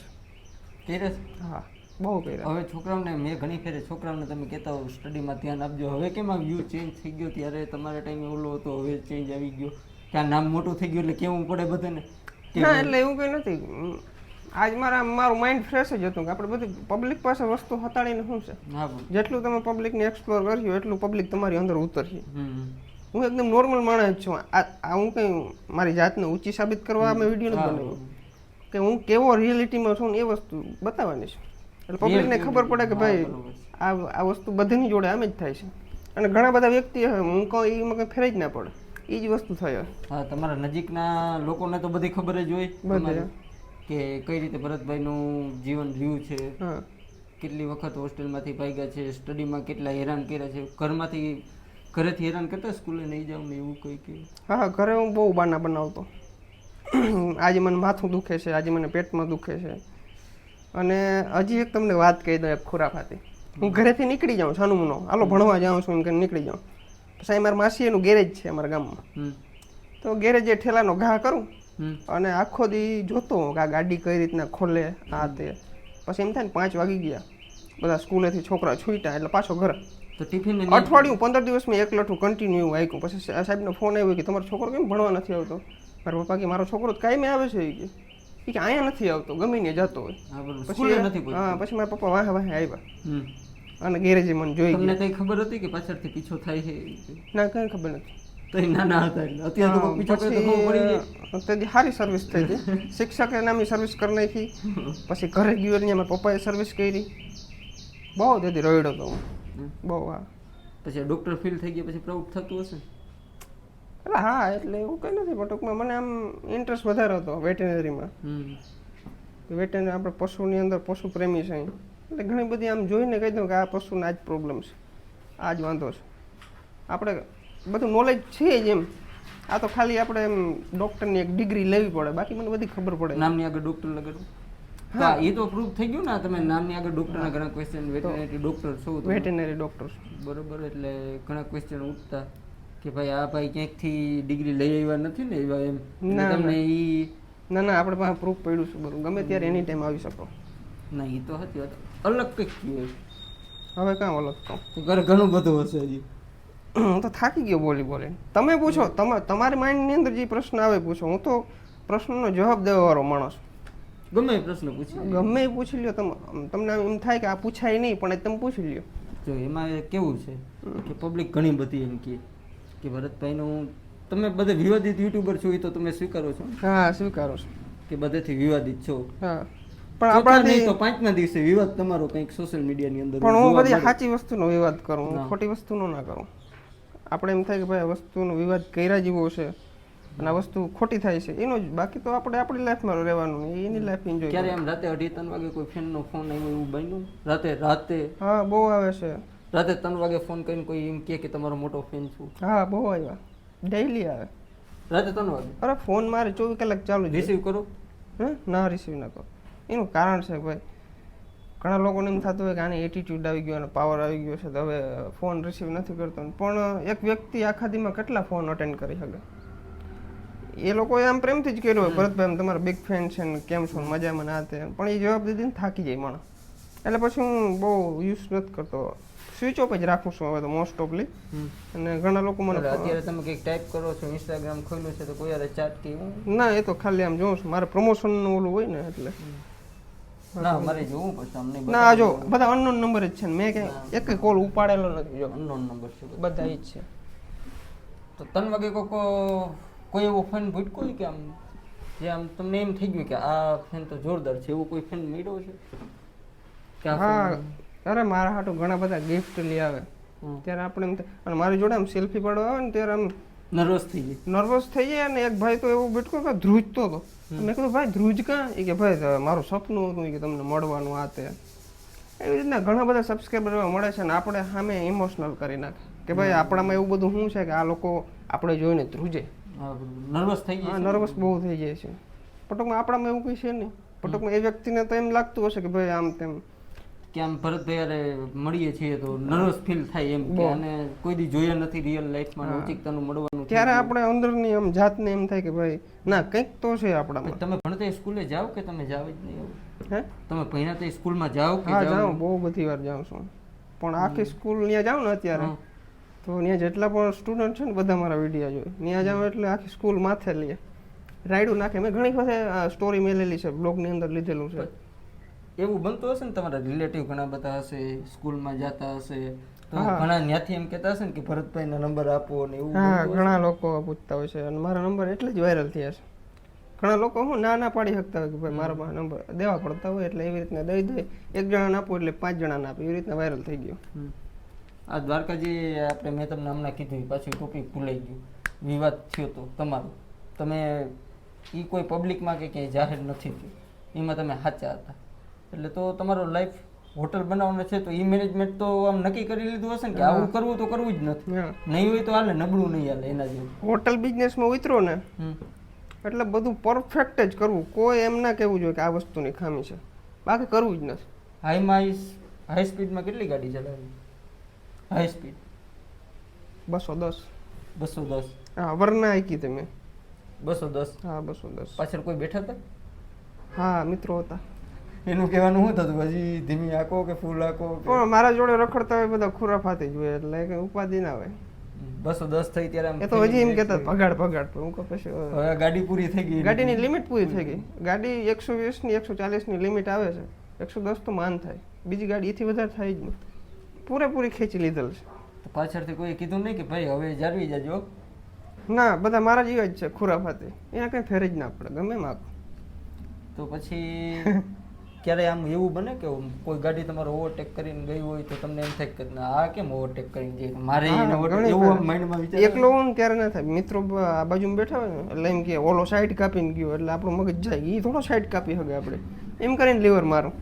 છે. હા, બહુ કર્યા. હવે છોકરાઓને મેં ઘણી ફેરે છોકરાઓને તમે કહેતા હો સ્ટડીમાં ધ્યાન આપજો. હવે કેમ આ વ્યૂ ચેન્જ થઈ ગયો? ત્યારે તમારા ટાઈમે ઓલો હતો, હવે ચેન્જ આવી ગયો. ત્યાં નામ મોટું થઈ ગયું એટલે કેવું પડે બધાને? ના, એટલે એવું કંઈ નથી. આજ મારું માઇન્ડ ફ્રેશ જ હતું કે આપણે બધી પબ્લિક પાસે વસ્તુ હતાડીને શું છે. જેટલું તમે પબ્લિકને એક્સપ્લોર કરશો એટલું પબ્લિક તમારી અંદર ઉતરશે. હું એકદમ નોર્મલ માણસ છું. હું કંઈ મારી જાતને ઊંચી સાબિત કરવા મેં વિડીયો નથી બનાવ્યો, કે હું કેવો રિયાલિટીમાં છું ને એ વસ્તુ બતાવવાની છે. એટલે પબ્લિકને ખબર પડે કે ભાઈ આ વસ્તુ બધીની જોડે આમ જ થાય છે. અને ઘણા બધા વ્યક્તિ હું કહું એમાં કંઈ ફેર જ ના પડે, એ જ વસ્તુ થાય. હા, તમારા નજીકના લોકોને તો બધી ખબર જ હોય બધે કે કઈ રીતે ભરતભાઈનું જીવન રહ્યું છે, કેટલી વખત હોસ્ટેલમાંથી ભાગ્યા છે, સ્ટડીમાં કેટલા હેરાન કર્યા છે, ઘરેથી હેરાન કરતા સ્કૂલે નહીં જાવ ને એવું કંઈ કે? હા, ઘરે હું બહુ બાના બનાવતો. આજે મને માથું દુખે છે, આજે મને પેટમાં દુખે છે. અને હજી એક તમને વાત કહી દઉં, એક ખુરાફાતી. હું ઘરેથી નીકળી જાઉં છાનુમનો, હાલો ભણવા જાઉં છું એમ કે નીકળી જાઉં. પછી મારા માસી એનું ગેરેજ છે અમારા ગામમાં, તો ગેરેજે ઠેલાનો ઘા કરું અને આખો દી જોતો કે આ ગાડી કઈ રીતના ખોલે આ તે. પછી એમ થાય ને 5 વાગી ગયા, બધા સ્કૂલેથી છોકરા છૂટ્યા એટલે પાછો ઘરે. તો ટિફિન અઠવાડિયું 15 દિવસ મેં એકલઠું કન્ટિન્યુ વાંચ્યું. પછી સાહેબનો ફોન આવ્યો કે તમારો છોકરો કેમ ભણવા નથી આવતો? મારા પપ્પા કે મારો છોકરો તો કાંઈ આવે છે કે અહીંયા નથી આવતો, ગમે ને જતો હોય. પછી મારા પપ્પા વાહે આવ્યા અને ગેરેજે મને જોઈ ગયા. તમને કઈ ખબર હતી કે પાછળથી પીછો થાય છે? ના, કઈ ખબર નથી. તો નાના હતા એટલે અત્યારે તો પીછો કરે તો ખબર પડી જાય. સારી સર્વિસ થઈ હતી. શિક્ષકે નામની સર્વિસ કરી નાખી. પછી ઘરે ગયો ત્યાં મારા પપ્પાએ સર્વિસ કરી. બહુ તેથી રડ્યો હતો બહુ. હા, પછી ડૉક્ટર ફીલ થઈ ગયા પછી પ્રાઉડ થતું હશે? એટલે હા, એટલે એવું કંઈ નથી, પણ ટૂંકમાં મને આમ ઇન્ટરેસ્ટ વધારે હતો વેટેનરીમાં. વેટેનરી આપણે પશુની અંદર પશુ પ્રેમી છે, એટલે ઘણી બધી આમ જોઈને કહી દઉં કે આ પશુને આ જ પ્રોબ્લેમ છે, આ જ વાંધો છે. આપણે બધું નોલેજ છે જ એમ, આ તો ખાલી આપણે એમ ડોક્ટરની એક ડિગ્રી લેવી પડે, બાકી મને બધી ખબર પડે. નામની આગળ ડોક્ટર લગાડવું, હા એ તો પ્રૂફ થઈ ગયું ને. તમે નામની આગળ ડોક્ટરના ઘણા ક્વેશ્ચન, વેટરનરી ડોક્ટર છો, વેટરનરી ડોક્ટર બરોબર, એટલે ઘણા ક્વેશ્ચન ઉઠતા કે ભાઈ આ ભાઈ ક્યાંકથી ડિગ્રી લઈ આવ્યા નથી ને એવા એમ. તમને ઈ ના આપણે પાસે પ્રૂફ પડ્યું છે બરોબર, ગમે ત્યારે એની ટાઈમ આવી શકો. ના એ તો હતી વાત, અલગ કંઈક કહેવાય. હવે કાં અલગ કહું, ઘરે ઘણું બધું હશે હજી. હું તો થાકી ગયો બોલી. તમે પૂછો, તમારી માઇન્ડની અંદર જે પ્રશ્ન આવે પૂછો. હું તો પ્રશ્નનો જવાબ દેવા વાળો માણસ. ગમે એ પ્રશ્ન પૂછી, ગમે એ પૂછી લ્યો. તમને એમ થાય કે આ પૂછાય નહીં, પણ તમે પૂછી લ્યો. જો એમાં કેવું છે કે પબ્લિક ઘણી બધી એમ કે ભરતભાઈનું, તમે બધે વિવાદિત યુટ્યુબર છો એ તો તમે સ્વીકારો છો? હા સ્વીકારો છો કે બધેથી વિવાદિત છો. હા પણ આપણાથી તો 5મા દિવસે વિવાદ તમારો કંઈક સોશિયલ મીડિયાની અંદર. પણ હું બધી સાચી વસ્તુનો વિવાદ કરું, હું ખોટી વસ્તુનો ના કરું. આપણે એમ થાય કે ભાઈ આ વસ્તુનો વિવાદ કર્યા જેવો છે અને આ વસ્તુ ખોટી થાય છે એનો જ, બાકી તો આપણે આપણી લાઈફમાં રહેવાનું, એની લાઈફ એન્જોય. ક્યારે આમ રાતે 2:30-3 વાગે કોઈ ફ્રેન્ડનો ફોન આવ્યો એવું બન્યું? રાતે હા બહુ આવે છે. રાતે 3 વાગે ફોન કરીને કોઈ એમ કહે કે તમારો મોટો ફેન છું? હા બહુ આવ્યા, ડેઈલી આવે. રાતે 3 વાગે? અરે ફોન મારે 24 કલાક ચાલુ. રિસીવ કરો? ના રિસીવ ના કરો. એનું કારણ છે ભાઈ, ઘણા લોકોને એમ થતું હોય કે આને એટીટ્યુડ આવી ગયો અને પાવર આવી ગયો છે તો હવે ફોન રિસીવ નથી કરતો. પણ એક વ્યક્તિ આખા દીમાં કેટલા ફોન અટેન્ડ કરી શકે? એ લોકોએ આમ પ્રેમથી જ કર્યો હોય, ભરતભાઈ એમ તમારા બિગ ફેન છે ને કેમ છો મજામાં ના તે, પણ એ જવાબ દીધીને થાકી જાય માણસ. એટલે પછી હું બહુ યુઝ નથી કરતો, સ્વિચ ઓફ જ રાખું છું હવે તો મોસ્ટ ઓફલી. અને ઘણા લોકો મને અત્યારે તમે કંઈક ટાઈપ કરો છો, ઇન્સ્ટાગ્રામ ખોલ્યું છે તો કોઈ યાર ચાટ કે ના, એ તો ખાલી આમ જોઉં છું, મારે પ્રમોશનનું ઓલું હોય ને એટલે. ના મારે જોવું પડશે અમને. ના જો બધા અનનોન નંબર જ છે ને, મેં ક્યાંય એક કોલ ઉપાડેલો નથી. જો અનનોન નંબર છે બધા એ જ છે. તો 3 વાગે કોઈ એવો ફેન ભૂટકો કે આમ જે આમ તમને એમ થઈ ગયું કે આ ફેન તો જોરદાર છે, એવું કોઈ ફેન મળ્યો છે? હા અરે મારા હાટું ઘણા બધા ગિફ્ટ લઈ આવે ત્યારે આપણે એમ, અને મારી જોડે આમ સેલ્ફી પાડવા આવે ને ત્યારે આમ નર્વસ થઈ જાય. અને એક ભાઈ તો એવું બેઠકો કે ધ્રુજતો હતો. મેં કીધું ભાઈ ધ્રુજ કાં? એ કે ભાઈ મારું સપનું હતું કે તમને મળવાનું આ તે. એવી રીતના ઘણા બધા સબસ્ક્રાઈબર મળે છે ને આપણે સામે ઇમોશનલ કરી નાખે કે ભાઈ આપણામાં એવું બધું શું છે કે આ લોકો આપણે જોઈને ધ્રુજે, નર્વસ થઈ જાય. નર્વસ બહુ થઈ જાય છે. પટકમાં આપણામાં એવું કંઈ છે નહીં. પટકમાં એ વ્યક્તિને તો એમ લાગતું હશે કે ભાઈ આમ તેમ કે આમ ભરતભાઈ મળીએ છીએ તો નર્વસ ફીલ થાય એમ કે આને કોઈ દી જોયા નથી રિયલ લાઈફમાં, નૈતિકતાનું મળવાનું. ત્યારે આપણે અંદરની આમ જાતને એમ થાય કે ભાઈ ના કંઈક તો છે આપણામાં. તમે ભણતા સ્કૂલે જાઓ કે તમે જાવ જ નહીં? હે તમે ભણતા સ્કૂલમાં જાઓ કે? હા જાઉં, બહુ બધી વાર જાઉં છું. પણ આખી સ્કૂલ ત્યાં જાઉં ને અત્યારે તો ત્યાં જેટલા પણ સ્ટુડન્ટ છે ને બધા મારા વિડીયો જોઈ. ત્યાં જાઉં એટલે આખી સ્કૂલ માથે લઈએ, રાઈડું નાખે. મેં ઘણી વખત સ્ટોરી મેલેલી છે, બ્લોગની અંદર લીધેલું છે. એવું બનતું હશે ને, તમારા રિલેટિવ ઘણા બધા હશે, સ્કૂલમાં જતા હશે તો ઘણા ત્યાંથી એમ કહેતા હશે ને કે ભરતભાઈનો નંબર આપો ને એવું? હા ઘણા લોકો પૂછતા હોય છે અને મારા નંબર એટલે જ વાયરલ થયા છે. ઘણા લોકો હું ના પાડી શકતા હોય કે ભાઈ મારા નંબર દેવા પડતા હોય એટલે એવી રીતના દઈ દે. એક જણાને આપો એટલે 5 જણાને આપે, એવી રીતના વાયરલ થઈ ગયો. આ દ્વારકાજી આપણે મેં તમને હમણાં કીધું પાછું ટોપિક ભૂલાઈ ગયું, વિવાદ થયો તો તમારો, તમે એ કોઈ પબ્લિકમાં કે ક્યાંય જાહેર નથી થયું, એમાં તમે સાચા હતા. એટલે તો તમારો લાઈફ હોટલ બનાવવાનો છે તો એ મેનેજમેન્ટ તો આમ નક્કી કરી લીધું હશે ને કે આવું કરવું તો કરવું જ નથી, નહીં હોય તો હાલે, નબળું નહીં હાલે એના જેવું. હોટલ બિઝનેસમાં ઉતરો ને એટલે બધું પરફેક્ટ જ કરવું. કોઈ એમ ના કહેવું જોઈએ કે આ વસ્તુની ખામી છે, બાકી કરવું જ નથી. હાઈ સ્પીડમાં કેટલી ગાડી ચલાવી? High speed 210. 210? હા વરના આકી તમે? 210? હા 210. પાછળ કોઈ બેઠા હતા? હા મિત્રો હતા. એનું કહેવાનું શું થતું, હજી ધીમી આંકો કે ફૂલ આંકો? પણ મારા જોડે રખડતા હોય બધા ખુરાફાતી જ હોય એટલે કે ઉપાધિ ના હોય. 210 થઈ ત્યારે એ તો હજી એમ કહેતા ભગાડ હું કહું પછી હવે ગાડી પૂરી થઈ ગઈ, ગાડીની લિમિટ પૂરી થઈ ગઈ. ગાડી 120 ની 140 ની લિમિટ આવે છે, 110 તો માન થાય, બીજી ગાડી એથી વધારે થાય જ નહીં. પૂરેપૂરી ખેંચી લીધેલ છે. તો પાછળથી કોઈ કીધું નહીં કે ભાઈ હવે જાળવી જાજો? ના બધા મારા જેવા જ છે ખુરાફાતી, અહીંયા કઈ ફેર જ ના પડે ગમે એમ. તો પછી ક્યારે આમ એવું બને કે કોઈ ગાડી તમારો ઓવરટેક કરીને ગઈ હોય તો તમને એમ થાય કે આ કેમ ઓવરટેક કરીને જઈ, મારે એવું માઇન્ડમાં વિચાર? એકલો હું ત્યારે ના થાય, મિત્રો આ બાજુમાં બેઠા હોય ને એટલે એમ કે ઓલો સાઈડ કાપીને ગયો એટલે આપણું મગજ જાય, એ થોડો સાઈડ કાપી શકે આપણે એમ કરીને લીવર મારું.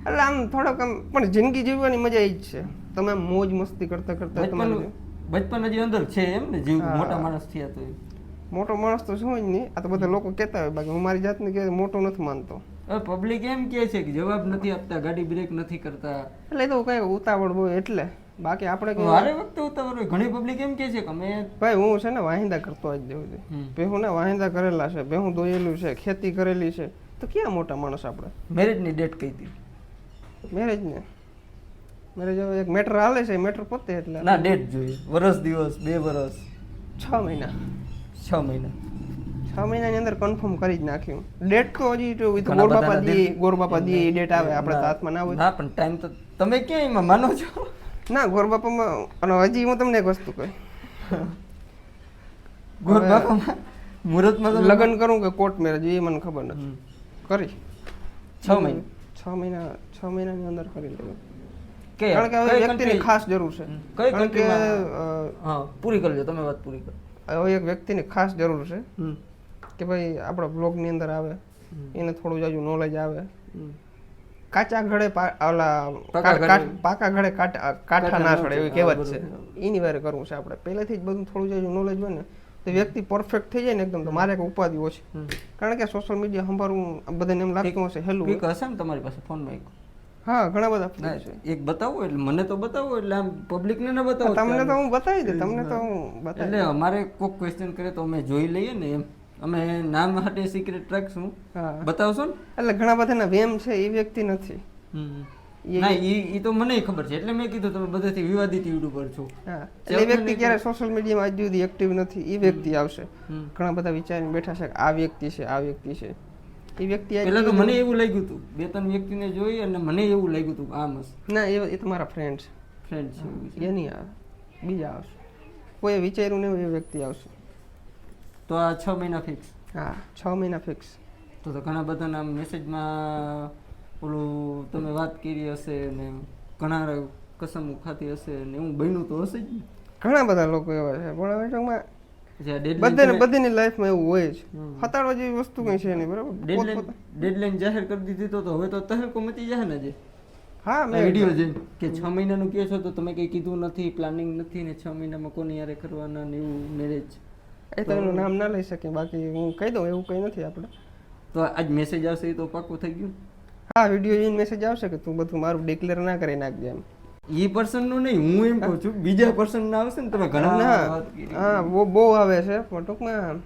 એટલે આમ થોડોક આમ પણ જિંદગી જીવવાની મજા એ જ છે. તમે મોજ મસ્તી કરતા કરતા તમારું બચપન હજી અંદર છે એમ ને, જીવ મોટા માણસ થયા તો મોટો માણસ તો શું જ નહીં, આ તો બધા લોકો કહેતા હોય, બાકી હું મારી જાતને કે મોટો નથી માનતો. પબ્લિક એમ કહે છે કે જવાબ નથી આપતા, ગાડી બ્રેક નથી કરતા, એટલે તો કઈ ઉતાવળ હોય એટલે, બાકી આપણે વારે વખતે ઉતાવળ હોય. ઘણી પબ્લિક એમ કહે છે કે અમે ભાઈ હું છે ને વાહિંદા કરતો જ દેવું છે, ભેહું ને વાહિંદા કરેલા છે, ભેહું દોયેલું છે, ખેતી કરેલી છે, તો ક્યાં મોટા માણસ આપણે. મેરેજની ડેટ કહી હતી. મેરેજ ને મેરેજ હવે એક મેટર હાલે છે, મેટર પોતે એટલે ના ડેટ જોઈએ, વર્ષ દિવસ 2 વર્ષ 6 મહિના 6 મહિના 6 મહિનાની અંદર કન્ફર્મ કરી જ નાખ્યું. ડેટ તો હજી તો ગોરબાપા દી ડેટ આવે, આપણે તો હાથમાં ના હોય. ના પણ ટાઈમ તો તમે ક્યાં એમાં માનો છો? ના ગોરબાપામાં, અને હજી હું તમને એક વસ્તુ કહી, ગોરબાપામાં મુહૂર્તમાં લગ્ન કરું કે કોર્ટ મેરેજ એ મને ખબર નથી, કરી 6 મહિના 6 મહિનાની અંદર કરી લેવું. કે કારણ કે હવે વ્યક્તિની ખાસ જરૂર છે. કઈ કારણ કે હા પૂરી કરજો, તમે વાત પૂરી કરો. હવે એક વ્યક્તિની ખાસ જરૂર છે કે ભાઈ આપણા બ્લોગની અંદર આવે, એને થોડું જાજુ નોલેજ આવે. કાચા ઘડે પાકા ઘડે કાંઠા ના છોડે એવી કહેવત છે, એની વારે કરવું છે આપણે. પહેલેથી જ બધું થોડું જાજુ નોલેજ હોય ને તો વ્યક્તિ પરફેક્ટ થઈ જાય ને એકદમ, તો મારે કઈ ઉપાધિ ઓછી. કારણ કે સોશિયલ મીડિયા સંભાળવું બધાને એમ લાગતું હશે હેલું હશે ને તમારી પાસે ફોનમાં? હા ઘણા બધા છે. એક બતાવો એટલે મને તો બતાવો, એટલે આમ પબ્લિક ને ના બતાવો. તમને તો હું બતાવી દઉં, તમને તો હું બતાવી. એટલે અમારે કોઈક ક્વેશ્ચન કરે તો અમે જોઈ લઈએ ને, એમ અમે નામ માટે સિક્રેટ રાખશું. બતાવશો ને? એટલે ઘણા બધાના વેમ છે, એ વ્યક્તિ નથી. ના ઈ તો મને ખબર છે, એટલે મેં કીધું તમે બધાથી વિવાદિત યુટ્યુબર છો. હા એટલે એ વ્યક્તિ ક્યારે સોશિયલ મીડિયામાં આજ સુધી એક્ટિવ નથી, એ વ્યક્તિ આવશે. ઘણા બધા વિચારીને બેઠા છે કે આ વ્યક્તિ છે, આ વ્યક્તિ છે. એ વ્યક્તિ પહેલા તો મને એવું લાગ્યું હતું, 2-3 વ્યક્તિને જોઈ અને મને એવું લાગ્યું હતું આમ હશે. ના એ તમારા ફ્રેન્ડ છે, એ નહીં આવે, બીજા આવશે. કોઈ વિચાર્યું નહીં એ વ્યક્તિ આવશે. તો આ 6 મહિના ફિક્સ? હા 6 મહિના ફિક્સ. તો ઘણા બધાના મેસેજમાં ઓલું તમે વાત કરી હશે ને ઘણા કસમ ખાતી હશે ને એવું બન્યું તો હશે જ ને. ઘણા બધા લોકો એવા છે, પણ બધાની લાઈફમાં એવું હોય જ. હતાડવા જેવી વસ્તુ કઈ છે નહીં, બરાબર. ડેડલાઈન જાહેર કરી દીધી તો હવે તો તહેલકો મચી જાય ને. જે હા મેં વિડીયો જોઈને કે 6 મહિનાનું કહો છો તો તમે કઈ કીધું નથી, પ્લાનિંગ નથી ને 6 મહિનામાં કોની યારે કરવાના ને એવું મેરેજ. એ તો એનું નામ ના લઈ શકે, બાકી હું કહી દઉં એવું કઈ નથી આપણે. તો આજ મેસેજ આવશે એ તો પાક્કું થઈ ગયું. હા વિડીયો જોઈને મેસેજ આવશે કે તું બધું મારું ડિક્લેર ના કરી નાખજે એમ. એ પર્સન નું નહીં, હું એમ કહું છું બીજા પર્સન ના આવશે ને. તમે ઘણા હા બહુ આવે છે, પણ ટૂંકમાં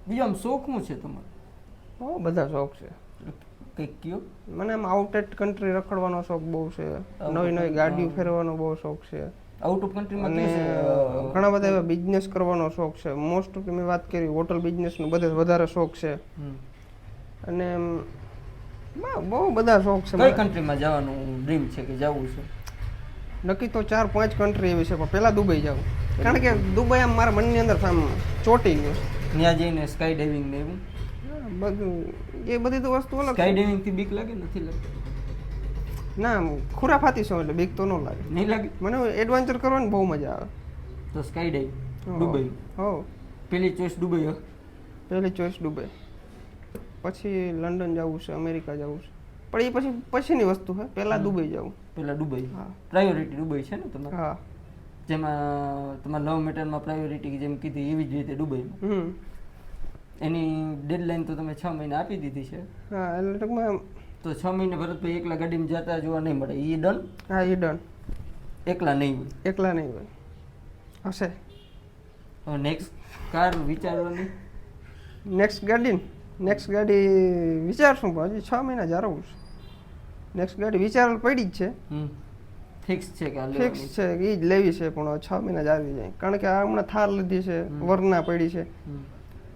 બીજો આમ શોખ શું છે તમારો? બહુ બધા શોખ છે. કંઈક કયો. મને આમ આઉટ ઓફ કન્ટ્રી રખડવાનો શોખ બહુ છે, નવી નવી ગાડીઓ ફેરવાનો બહુ શોખ છે. આઉટ ઓફ કન્ટ્રીમાં અને ઘણા બધા એવા બિઝનેસ કરવાનો શોખ છે. મોસ્ટ ઓફ મેં વાત કરી હોટલ બિઝનેસનો બધે વધારે શોખ છે. અને બહુ બધા શોખ છે. કઈ કન્ટ્રીમાં જવાનું ડ્રીમ છે કે જવું છે? નક્કી તો 4-5 કન્ટ્રી એવી છે, પણ પહેલા દુબઈ જાવ. કારણ કે દુબઈ આમ મારા મનની અંદર આમ ચોટી ગયું. ત્યાં જઈને સ્કાય ડાઇવિંગ ને એવું બધું, એ બધી તો વસ્તુ અલગ. સ્કાય ડાઇવિંગ થી બીક લાગે? નથી લાગતી. ના ખુરાફાતી છો એટલે બીક તો ન લાગે. નહીં લાગે? મને એડવેન્ચર કરવાની બહુ મજા આવે. તો સ્કાય ડાઇવિંગ દુબઈ. હો પેલી ચોઈસ દુબઈ. પહેલી ચોઈસ દુબઈ, પછી લંડન જવું છે, અમેરિકા જવું છે, પણ એ પછીની વસ્તુ છે. પહેલા દુબઈ જવું. પહેલા દુબઈ. હા પ્રાયોરિટી દુબઈ છે ને તમારે? હા જેમાં તમારા 9 મેટરમાં પ્રાયોરિટી જેમ કીધી એવી જ રીતે દુબઈમાં. એની ડેડલાઈન તો તમે 6 મહિના આપી દીધી છે. હા એટલે ટૂંકમાં તો 6 મહિને ભરતભાઈ એકલા ગાડીમાં જતા જોવા નહીં મળે, એ ડન? હા એ ડન. એકલા નહીં હોય? એકલા નહીં હોય, હશે. નેક્સ્ટ કાર વિચારવાની? નેક્સ્ટ ગાડી વિચારશું, પણ હજી 6 મહિના જારવું છે. નેક્સ્ટ ગાડી વિચાર પડી જ છે. ફિક્સ છે કે ફિક્સ છે કે એ જ લેવી છે, પણ 6 મહિના જાળવી જાય. કારણ કે આ હમણાં થાર લીધી છે, વરના પડી છે.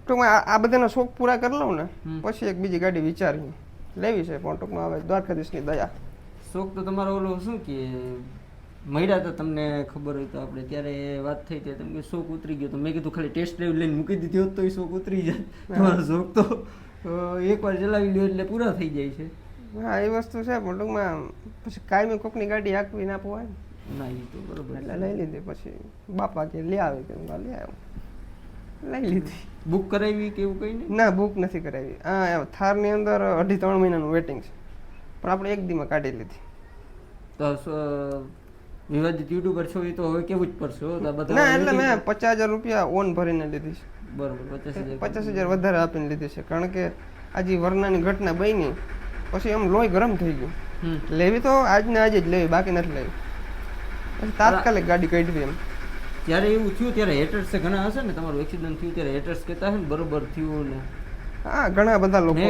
ટૂંકમાં આ બધાના શોખ પૂરા કરી લઉં ને પછી એક બીજી ગાડી વિચારી લેવી છે, પણ ટૂંકમાં હવે દ્વારકાધીશની દયા. શોખ તો તમારો ઓલો શું કે મળ્યા તો તમને ખબર હોય તો આપણે ત્યારે વાત થઈ હતી, તમે શોખ ઉતરી ગયો. તો મેં કીધું ખાલી ટેસ્ટ ડ્રાઈવ લઈને મૂકી દીધી હોત તો એ શોખ ઉતરી જાય. તમારો શોખ તો એકવાર ચલાવી લ્યો એટલે પૂરા થઈ જાય છે. હા એ વસ્તુ છે, પણ ટૂંકમાં પછી કાયમી કોકની ગાડી આંકવી ના પોવાય ના. એ તો બરોબર. એટલે લઈ લીધી. પછી બાપા કે લઈ આવે કે લઈ આવ્યો, લઈ લીધી. બુક કરાવી કે એવું કંઈ નહીં? ના બુક નથી કરાવી. હા થારની અંદર 2.5-3 મહિનાનું વેટિંગ છે, પણ આપણે એક દીમાં કાઢી લીધી. તો વિવાદિત યુટ્યુબર છો એ તો હવે કેવું જ પડશે હો, તો બધા ના એટલે મેં 50,000 રૂપિયા ઓન ભરીને લીધી છે. બરોબર 50,000 વધારે આપીને લીધી છે, કારણ કે આજે વરનાની ઘટના બની પછી એમ લોહી ગરમ થઈ ગયું. લેવી તો આજને આજે જ લેવી, બાકી નથી લેવી. પછી તાત્કાલિક ગાડી કાઢવી એમ. ત્યારે એવું થયું ત્યારે હેટર્સ ઘણા હશે ને, તમારું એક્સિડન્ટ થયું ત્યારે હેટર્સ કહેતા હશે ને બરોબર થયું ને? હા, ઘણા બધા લોકો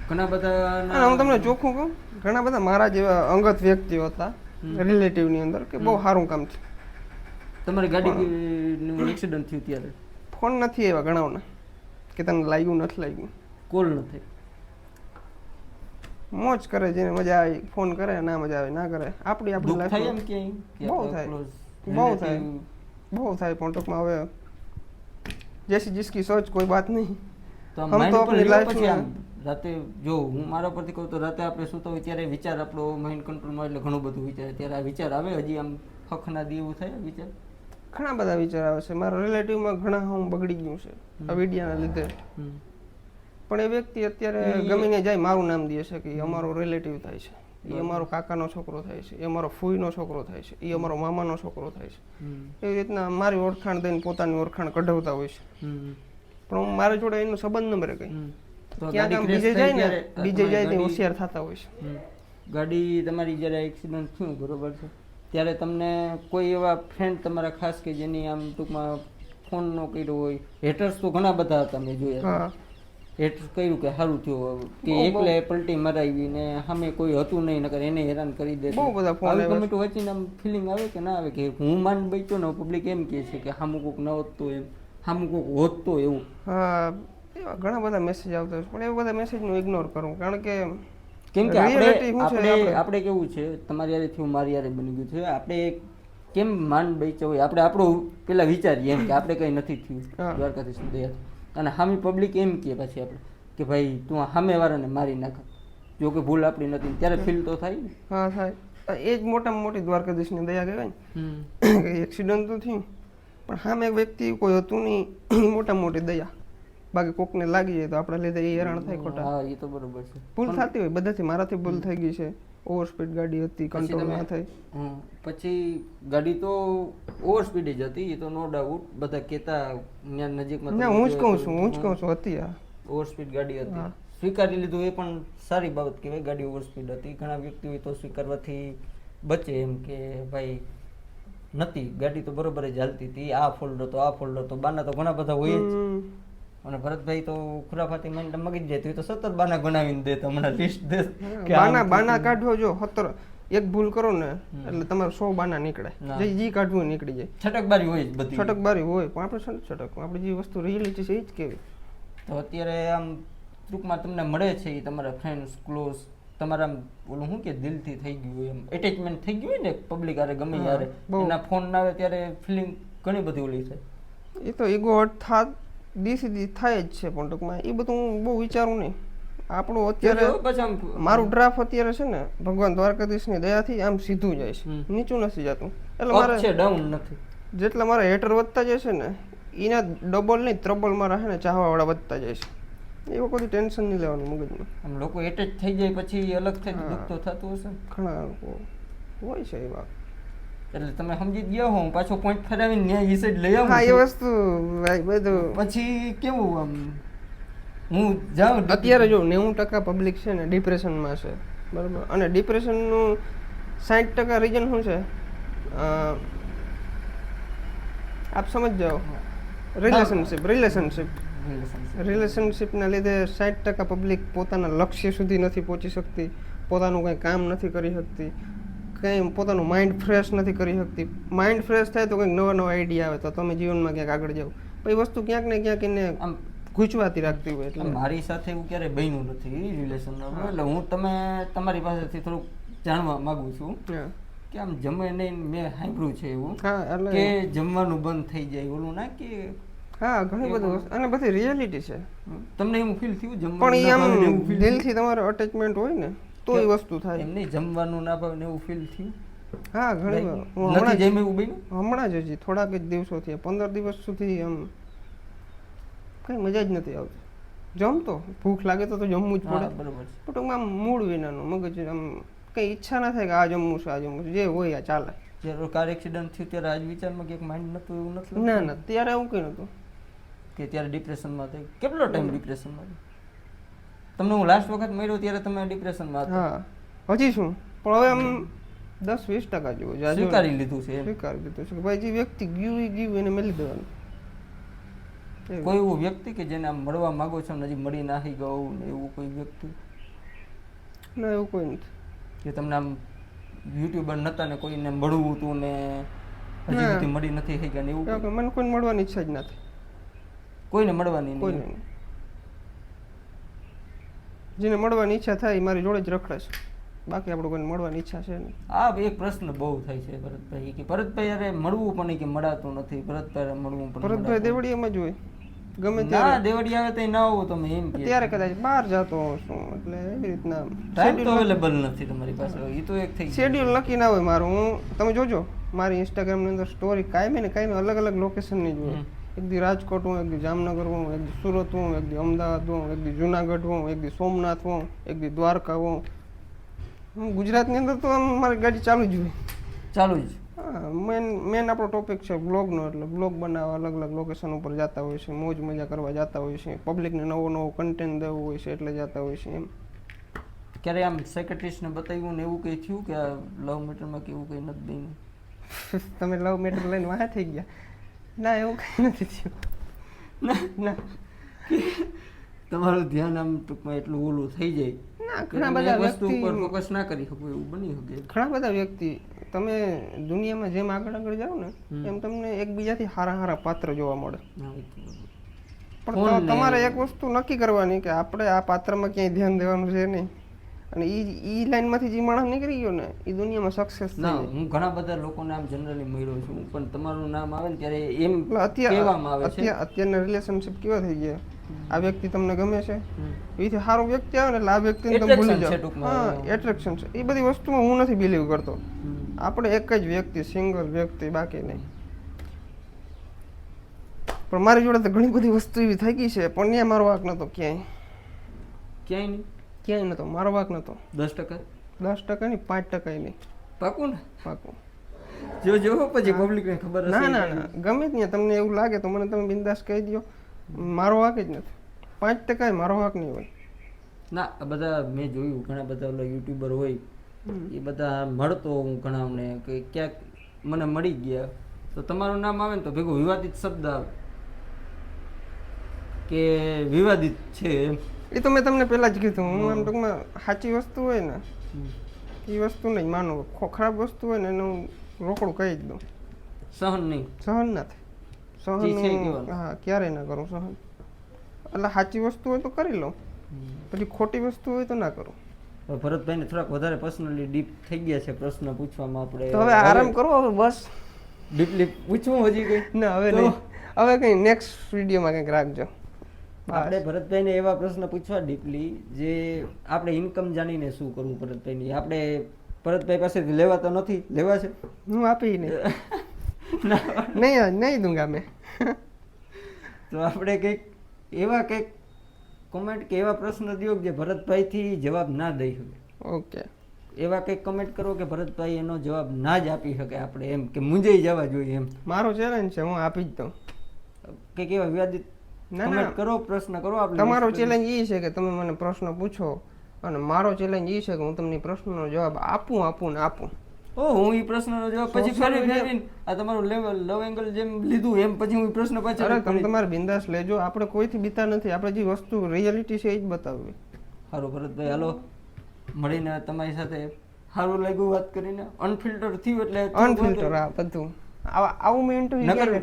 ઘણા બધા હું તમને ચોખ્ખું કહું, ઘણા બધા મારા જેવા અંગત વ્યક્તિઓ હતા રિલેટિવ ની અંદર કે બહુ સારું કામ છે. તમારી ગાડીનું એક્સિડન્ટ થયું ત્યારે ફોન નથી એવા ઘણાઓના કે તને લાગ્યું નથી લાગ્યું, કોલ નથી, મોજ કરે જેને મજા આવી ફોન કરે, ના મજા આવે ના કરે. આપણી લાઈફ થાય એમ કે બહુ થાય પણ ટૂંકમાં હવે જૈસી જિસકી સોચ કોઈ બાત નહીં. તો હમ તો આપણી લાઈફ રાતે જો હું મારા પરથી કહું તો રાતે આપણે સૂતો હોય ત્યારે વિચાર આપણો માઇન્ડ કંટ્રોલમાં એટલે ઘણું બધું વિચારે, ત્યારે આ વિચાર આવે હજી આમ હખના દી એવું થાય વિચાર? ઘણા બધા વિચાર આવે છે. મારા રિલેટિવમાં ઘણા હું બગડી ગયું છે આ વિડિયાના લીધે. પણ એ વ્યક્તિ અત્યારે ગમીને જાય મારું નામ દે છે કે એ અમારો રિલેટિવ થાય છે, એ અમારો કાકાનો છોકરો થાય છે, એ અમારો ફૂઈનો છોકરો થાય છે, એ અમારો મામાનો છોકરો થાય છે. એવી રીતના મારી ઓળખાણ દઈને પોતાની ઓળખાણ કઢાવતા હોય છે. પણ મારી જોડે એનો સંબંધ ન રહે કઈ, ક્યાંક આમ બીજે જાય ને બીજે જાય તે હોશિયાર થતા હોય છે. ગાડી તમારી જ્યારે એક્સિડન્ટ થયું બરોબર છે ત્યારે તમને કોઈ એવા ફ્રેન્ડ તમારા ખાસ કે જેની આમ ટૂંકમાં ફોન નો કર્યો હોય? હેટર્સ તો ઘણા બધા હતા મેં જોયા. હેટર્સ કહ્યું કે સારું થયું કે એકલે પલટી મરાવી ને સામે કોઈ હતું નહીં, નકર એને હેરાન કરી દે. બહુ બધા ફોન આવ્યા. કમેન્ટ વચ્ચે આમ ફિલિંગ આવે કે ના આવે કે હું માન બચ્યો ને પબ્લિક એમ કહે છે કે સામું કોક ન હોત તો એમ, સામું કોક હોત તો એવું? હા, એવા ઘણા બધા મેસેજ આવતા હોય પણ એવા બધા મેસેજનું ઇગ્નોર કરું, કારણ કે કેમ કે આપણે કેવું છે તમારી યારે થયું મારી યારે બની ગયું છે, આપણે કેમ માન બચ્યો હોય આપણે આપણું પેલા વિચારીએ એમ કે આપણે કઈ નથી થયું દ્વારકાધીશ દયા, અને સામે પબ્લિક એમ કહે પછી આપણે કે ભાઈ તું સામે વાળાને મારી નાખ, જો કે ભૂલ આપણી નથી, ત્યારે ફીલ તો થાય ને? હા થાય. એ જ મોટામાં મોટી દ્વારકાધીશની દયા કહેવાય ને કે એક્સિડન્ટ તો થયું પણ સામે એક વ્યક્તિ કોઈ હતું નહીં, મોટામાં મોટી દયા. બાકી કોકને લાગી જાય તો આપણા લીધે એ હેરાન થાય ખોટા. હા એ તો બરોબર છે. ભૂલ થતી હોય બધાથી, મારાથી ભૂલ થઈ ગઈ છે, ઓવર સ્પીડ ગાડી હતી, કંટ્રોલ ના થઈ. પછી ગાડી તો ઓવર સ્પીડ જ હતી એ તો નો ડાઉટ, બધા કહેતા નજીકમાં. ના હું જ કહું છું હતી આ ઓવર સ્પીડ ગાડી હતી, સ્વીકારી લીધું એ પણ સારી બાબત કહેવાય. ગાડી ઓવર સ્પીડ હતી, ઘણા વ્યક્તિઓ તો સ્વીકારવાથી બચે એમ કે ભાઈ નથી ગાડી તો બરોબર જ હાલતી હતી, આ ફોલ્ડ હતો આ ફોલ્ડ હતો, બાના તો ઘણા બધા હોય જ. અને ભરતભાઈ તો ખુરાફાતી માઇન્ડ મગી જાય તો 17 બાના ગણાવીને દે, હમણાં લિસ્ટ દે કે બાના કાઢવો. જો 17 એક ભૂલ કરો ને એટલે તમારે 100 બાના નીકળે, જે કાઢવું નીકળી જાય. છટકબારી હોય બધી, છટકબારી હોય પણ આપણે છટક આપણે જે વસ્તુ રિયલિટી છે એ જ કેવી. તો અત્યારે આમ ટૂંકમાં તમને મળે છે એ તમારા ફ્રેન્ડ્સ ક્લોઝ, તમારા ઓલું શું કે દિલથી થઈ ગયું હોય એમ એટેચમેન્ટ થઈ ગયું હોય ને પબ્લિક આરે ગમે યારે એના ફોન ના આવે ત્યારે ફિલિંગ ઘણી બધી ઓલી થાય. એ તો ઈગો હર્ટ સીધી થાય જ છે, પણ ટૂંકમાં એ બધું હું બહુ વિચારું નહીં. આપણું અત્યારે મારું ડ્રાફ્ટ અત્યારે છે ને ભગવાન દ્વારકાધીશની દયાથી આમ સીધું જાય છે, નીચું નથી જતું. એટલે મારે ડાઉન નથી, જેટલા મારા હેટર વધતા જાય છે ને એના ડબલ નહીં ત્રબલ મારા છે ને ચાહવાવાળા વધતા જાય છે. એવું કોઈ ટેન્શન નહીં લેવાનું મગજમાં. આમ લોકો એટેચ થઈ જાય પછી અલગ થઈ દુઃખ તો થતું હશે ઘણા લોકો હોય છે એ વાત. એટલે તમે સમજી ગયા હો, પાછો પોઈન્ટ ફેરવીને ન્યાય વિશે લઈ આવું. હા એ વસ્તુ ભાઈ બધું પછી કેવું આમ હું જાઉં અત્યારે જો 90% પબ્લિક છે ને ડિપ્રેશનમાં છે બરાબર, અને ડિપ્રેશનનું 60% રીઝન શું છે આપ સમજ જાઓ, રિલેશનશિપના લીધે 60% પબ્લિક પોતાના લક્ષ્ય સુધી નથી પહોંચી શકતી, પોતાનું કંઈ કામ નથી કરી શકતી, કંઈ પોતાનું માઇન્ડ ફ્રેશ નથી કરી શકતી. માઇન્ડ ફ્રેશ થાય તો કંઈક નવા આઈડિયા આવે તો તમે જીવનમાં ક્યાંક આગળ જાઓ. એ વસ્તુ ક્યાંક ને ક્યાંક એને આમ ગૂંચવાતી રાખતી હોય. એટલે મારી સાથે એવું ક્યારેય બન્યું નથી રિલેશનમાં, એટલે હું તમારી પાસેથી થોડુંક જાણવા માંગુ છું કે આમ જમે નહીં. મેં સાંભળ્યું છે એવું કે જમવાનું બંધ થઈ જાય ઓલું ના કે હા ઘણી બધું, અને બધી રિયાલિટી છે. તમને એવું ફીલ થયું જમવાનું? પણ આમ દિલથી તમારો અટેચમેન્ટ હોય ને તો એ વસ્તુ થાય. એમ નહીં જમવાનું ના ભાવે એવું ફીલ થયું? હા ઘણી વાર. હમણાં જ હજી થોડાક જ દિવસોથી 15 દિવસ સુધી આમ કઈ મજા જ નથી આવતી. જમતો ભૂખ લાગે તો જમવું જ પડે, પણ આમ મૂડ વિનાનું મગજ આમ કઈ ઈચ્છા ના થાય કે આ જમવું છે આ જમવું છે, જે હોય આ ચાલે. જ્યારે કાર એક્સિડન્ટ થયું ત્યારે આજ વિચારમાં ક્યાંક માઇન્ડ નતું એવું નથી ના ના ત્યારે એવું કંઈ નહોતું કે ત્યારે ડિપ્રેશનમાં થઈ કેટલો ટાઈમ ડિપ્રેશનમાં તમને હું લાસ્ટ વખત મળ્યો ત્યારે તમે ડિપ્રેશનમાં હતા હા હજી શું પણ હવે આમ 10-20% જેવું છે સ્વીકારી લીધું છે સ્વીકારી લીધું છે કે ભાઈ જે વ્યક્તિ ગયું એને મેલી દેવાનું કોઈ એવું વ્યક્તિ કે જેને આમ મળવા માંગો છો ને હજી મળી નાખી ગયું ને એવું કોઈ વ્યક્તિ ના એવું કોઈ નથી કે તમને આમ યુટ્યુબર નતા ને કોઈને મળવું હતું ને હજી સુધી મળી નથી થઈ ગયા ને એવું મને કોઈને મળવાની ઈચ્છા જ નથી કોઈને મળવાની કોઈને જેને મળવાની ઈચ્છા થાય એ મારી જોડે જ રખડે છે બાકી આપણે કોઈને મળવાની ઈચ્છા છે નહીં આ એક પ્રશ્ન બહુ થાય છે ભરતભાઈ કે ભરતભાઈ યારે મળવું પણ કે મળાતું નથી ભરતભાઈ મળવું પણ ભરતભાઈ દેવડીયામાં જ હોય ગમે ત્યારે દેવડી આવે તો ના આવો તમે એમ કે ત્યારે કદાચ બહાર જતો છું એટલે એવી રીતના ટાઈમ તો અવેલેબલ નથી તમારી પાસે એ તો એક થઈ શેડ્યુલ નક્કી ના હોય મારું હું તમે જોજો મારી ઇન્સ્ટાગ્રામની અંદર સ્ટોરી કાયમી ને કાયમી અલગ અલગ લોકેશનની જ હોય એક દી રાજકોટ હું એક દી જામનગર હું એક દી સુરત હું એક દી અમદાવાદ હું એક દી જુનાગઢ હું એક દી સોમનાથ હું એક દી દ્વારકા હું હું ગુજરાતની અંદર તો આમ મારી ગાડી ચાલુ જ હોય ચાલુ જ હા મેન આપણો ટોપિક છે બ્લોગનો એટલે બ્લોગ બનાવવા અલગ અલગ લોકેશન ઉપર જતા હોય છે મોજ મજા કરવા જતા હોય છે પબ્લિકને નવો નવો કન્ટેન્ટ દેવું હોય છે એટલે જતા હોય છે એમ ક્યારે આમ સેક્રેટરીસને બતાવ્યું ને એવું કંઈ થયું કે આ લવ મેટરમાં કે એવું કંઈ નથી બન્યું તમે લવ મેટર લઈને વાહ થઈ ગયા ના એવું કંઈ નથી થયું ના તમારું ધ્યાન આમ ટૂંકમાં એટલું ઓલું થઈ જાય ના ઘણા બધા વસ્તુ ઉપર ફોકસ ના કરી શકો એવું બની શકે ઘણા બધા વ્યક્તિ તમે દુનિયામાં જેમ આગળ આગળ જાઓ ને એમ તમને એકબીજાથી સારા સારા પાત્ર જોવા મળે પણ તમારે એક વસ્તુ નક્કી કરવાની કે આપણે આ પાત્રમાં ક્યાંય ધ્યાન દેવાનું છે નહીં અને ઈ લાઈનમાંથી જે માણસ નીકળી ગયો ને એ દુનિયામાં સક્સેસ ના હું ઘણા બધા લોકોને આમ જનરલી મળ્યો છું પણ તમારું નામ આવે ને ત્યારે એમ કહેવામાં આવે છે અત્યારના રિલેશનશિપ કેવા થઈ ગયા આ વ્યક્તિ તમને ગમે છે એથી સારો વ્યક્તિ આવે ને એટલે આ વ્યક્તિને તમે ભૂલી જાઓ હા એટ્રેક્શન છે એ બધી વસ્તુમાં હું નથી બિલીવ કરતો આપણે એક જ વ્યક્તિ સિંગલ વ્યક્તિ બાકી નહીં પણ મારી જોડે તો ઘણી બધી વસ્તુ એવી થઈ ગઈ છે પણ ત્યાં મારો વાંક નતો ક્યાંય નહીં ક્યાંય નતો મારો વાંક નતો 10% 10% નહીં 5% નહીં પાકું ને પાકું જો પછી પબ્લિકને ખબર હશે ના ગમે ત્યાં તમને એવું લાગે તો મને તમે બિંદાસ કહી દો મારો વાંક જ નથી 5% મારો વાંક નહીં હોય ના બધા મેં જોયું ઘણા બધા ઓલા યુટ્યુબર હોય એ બધા મળતો હું ઘણાને કે ક્યાંક મને મળી ગયા તો તમારું નામ આવે ને તો ભેગું વિવાદિત શબ્દ આવે કે વિવાદિત છે એ તો મેં તમને પહેલા જ કીધું હું આમ ટૂંકમાં સાચી વસ્તુ હોય ને એ વસ્તુ નહીં માનો ખરાબ વસ્તુ હોય ને એનું રોકડું કહી જ દઉં સહન ના થાય સહન હા ક્યારેય ના કરું સહન એટલે સાચી વસ્તુ હોય તો કરી લઉં પછી ખોટી વસ્તુ હોય તો ના કરું ભરતભાઈને થોડાક વધારે પર્સનલી ડીપ થઈ ગયા છે પ્રશ્ન પૂછવામાં આપણે તો હવે આરામ કરો હવે બસ ડીપલી પૂછવું હજી કઈ ના હવે નહીં હવે કઈ નેક્સ્ટ વિડીયોમાં કંઈક રાખજો આપણે ભરતભાઈને એવા પ્રશ્ન પૂછવા ડીપલી જે આપણે ઇન્કમ જાણીને શું કરવું ભરતભાઈની આપણે ભરતભાઈ પાસેથી લેવા તો નથી લેવા છે હું આપી નહીં દઉંગા મેં તો આપણે કંઈક એવા કંઈક કોમેન્ટ કે એવા પ્રશ્ન દો જે ભરતભાઈથી જવાબ ના દઈ શકે ઓકે એવા કંઈક કમેન્ટ કરો કે ભરતભાઈ એનો જવાબ ના જ આપી શકે આપણે એમ કે મૂંઝાઈ જવા જોઈએ એમ મારો ચેલેન્જ છે હું આપી જ દઉં કંઈક એવા વિવાદિત કમેન્ટ કરો પ્રશ્ન કરો આપણે તમારો ચેલેન્જ એ છે કે તમે મને પ્રશ્ન પૂછો અને મારો ચેલેન્જ એ છે કે હું તમને પ્રશ્નનો જવાબ આપું ને આપું હું એ પ્રશ્નનો જવાબ પછી ફેરવીને આ તમારું લેવલ લવ એંગલ જેમ લીધું એમ પછી હું પ્રશ્ન પાછળ અરે તમે તમારે બિંદાસ લેજો આપણે કોઈથી બીતા નથી આપણે જે વસ્તુ રિયાલિટી છે એ જ બતાવવી સારું ભરતભાઈ હાલો મળીને તમારી સાથે સારું લાગ્યું વાત કરીને અનફિલ્ટર થયું એટલે અનફિલ્ટર આ બધું આવું મેં ઇન્ટરવ્યુ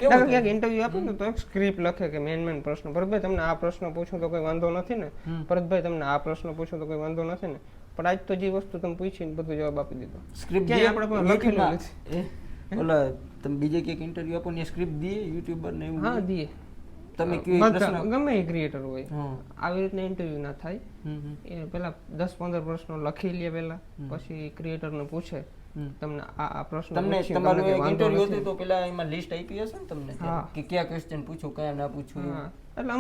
ક્યાંક ઇન્ટરવ્યુ આપે ને તો એક સ્ક્રિપ્ટ લખે કે મેન પ્રશ્ન ભરતભાઈ તમને આ પ્રશ્ન પૂછું તો કોઈ વાંધો નથી ને ભરતભાઈ તમને આ પ્રશ્ન પૂછું તો કોઈ વાંધો નથી ને પણ આજ તો જે વસ્તુ તમે પૂછી ને બધો જવાબ આપી દીધો સ્ક્રિપ્ટ આપણે લખેલું નથી ઓલા તમે બીજે ક્યાંક ઇન્ટરવ્યુ આપો ને સ્ક્રિપ્ટ દઈએ યુટ્યુબર ને એવું હા દઈએ તમે ગમે એ ક્રિએટર હોય આવી રીતના ઇન્ટરવ્યુ ના થાય એ પેલા 10-15 પ્રશ્નો લખી લે પેલા પછી ક્રિએટર ને પૂછે તમને આ પ્રશ્ન તમને તમારું એક ઇન્ટરવ્યુ હતું તો પેલા એમાં લિસ્ટ આપી હશે ને તમને કે કયા ક્વેશ્ચન પૂછો કયા ના પૂછો એટલે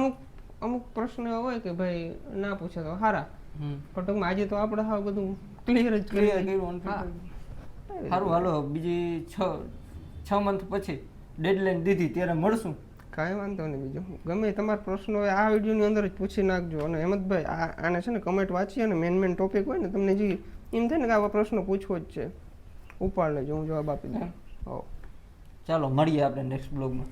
અમુક પ્રશ્ન હોય કે ભાઈ ના પૂછે તો સારા પણ ટૂંકમાં આજે તો આપણે હા બધું ક્લિયર કર્યું સારું હાલો બીજી 6 મંથ પછી ડેડલાઈન દીધી ત્યારે મળશું. કાંઈ વાંધો નહીં. બીજું ગમે તમારા પ્રશ્નો હોય આ વિડીયોની અંદર જ પૂછી નાખજો. અને હેમંતભાઈ આને છે ને કમેન્ટ વાંચીએ ને મેન ટોપિક હોય ને તમને જે એમ થાય ને કે આવા પ્રશ્નો પૂછવો જ છે, ઉપાડ લેજો, હું જવાબ આપી દઉં. ચાલો મળીએ આપણે નેક્સ્ટ બ્લોગમાં.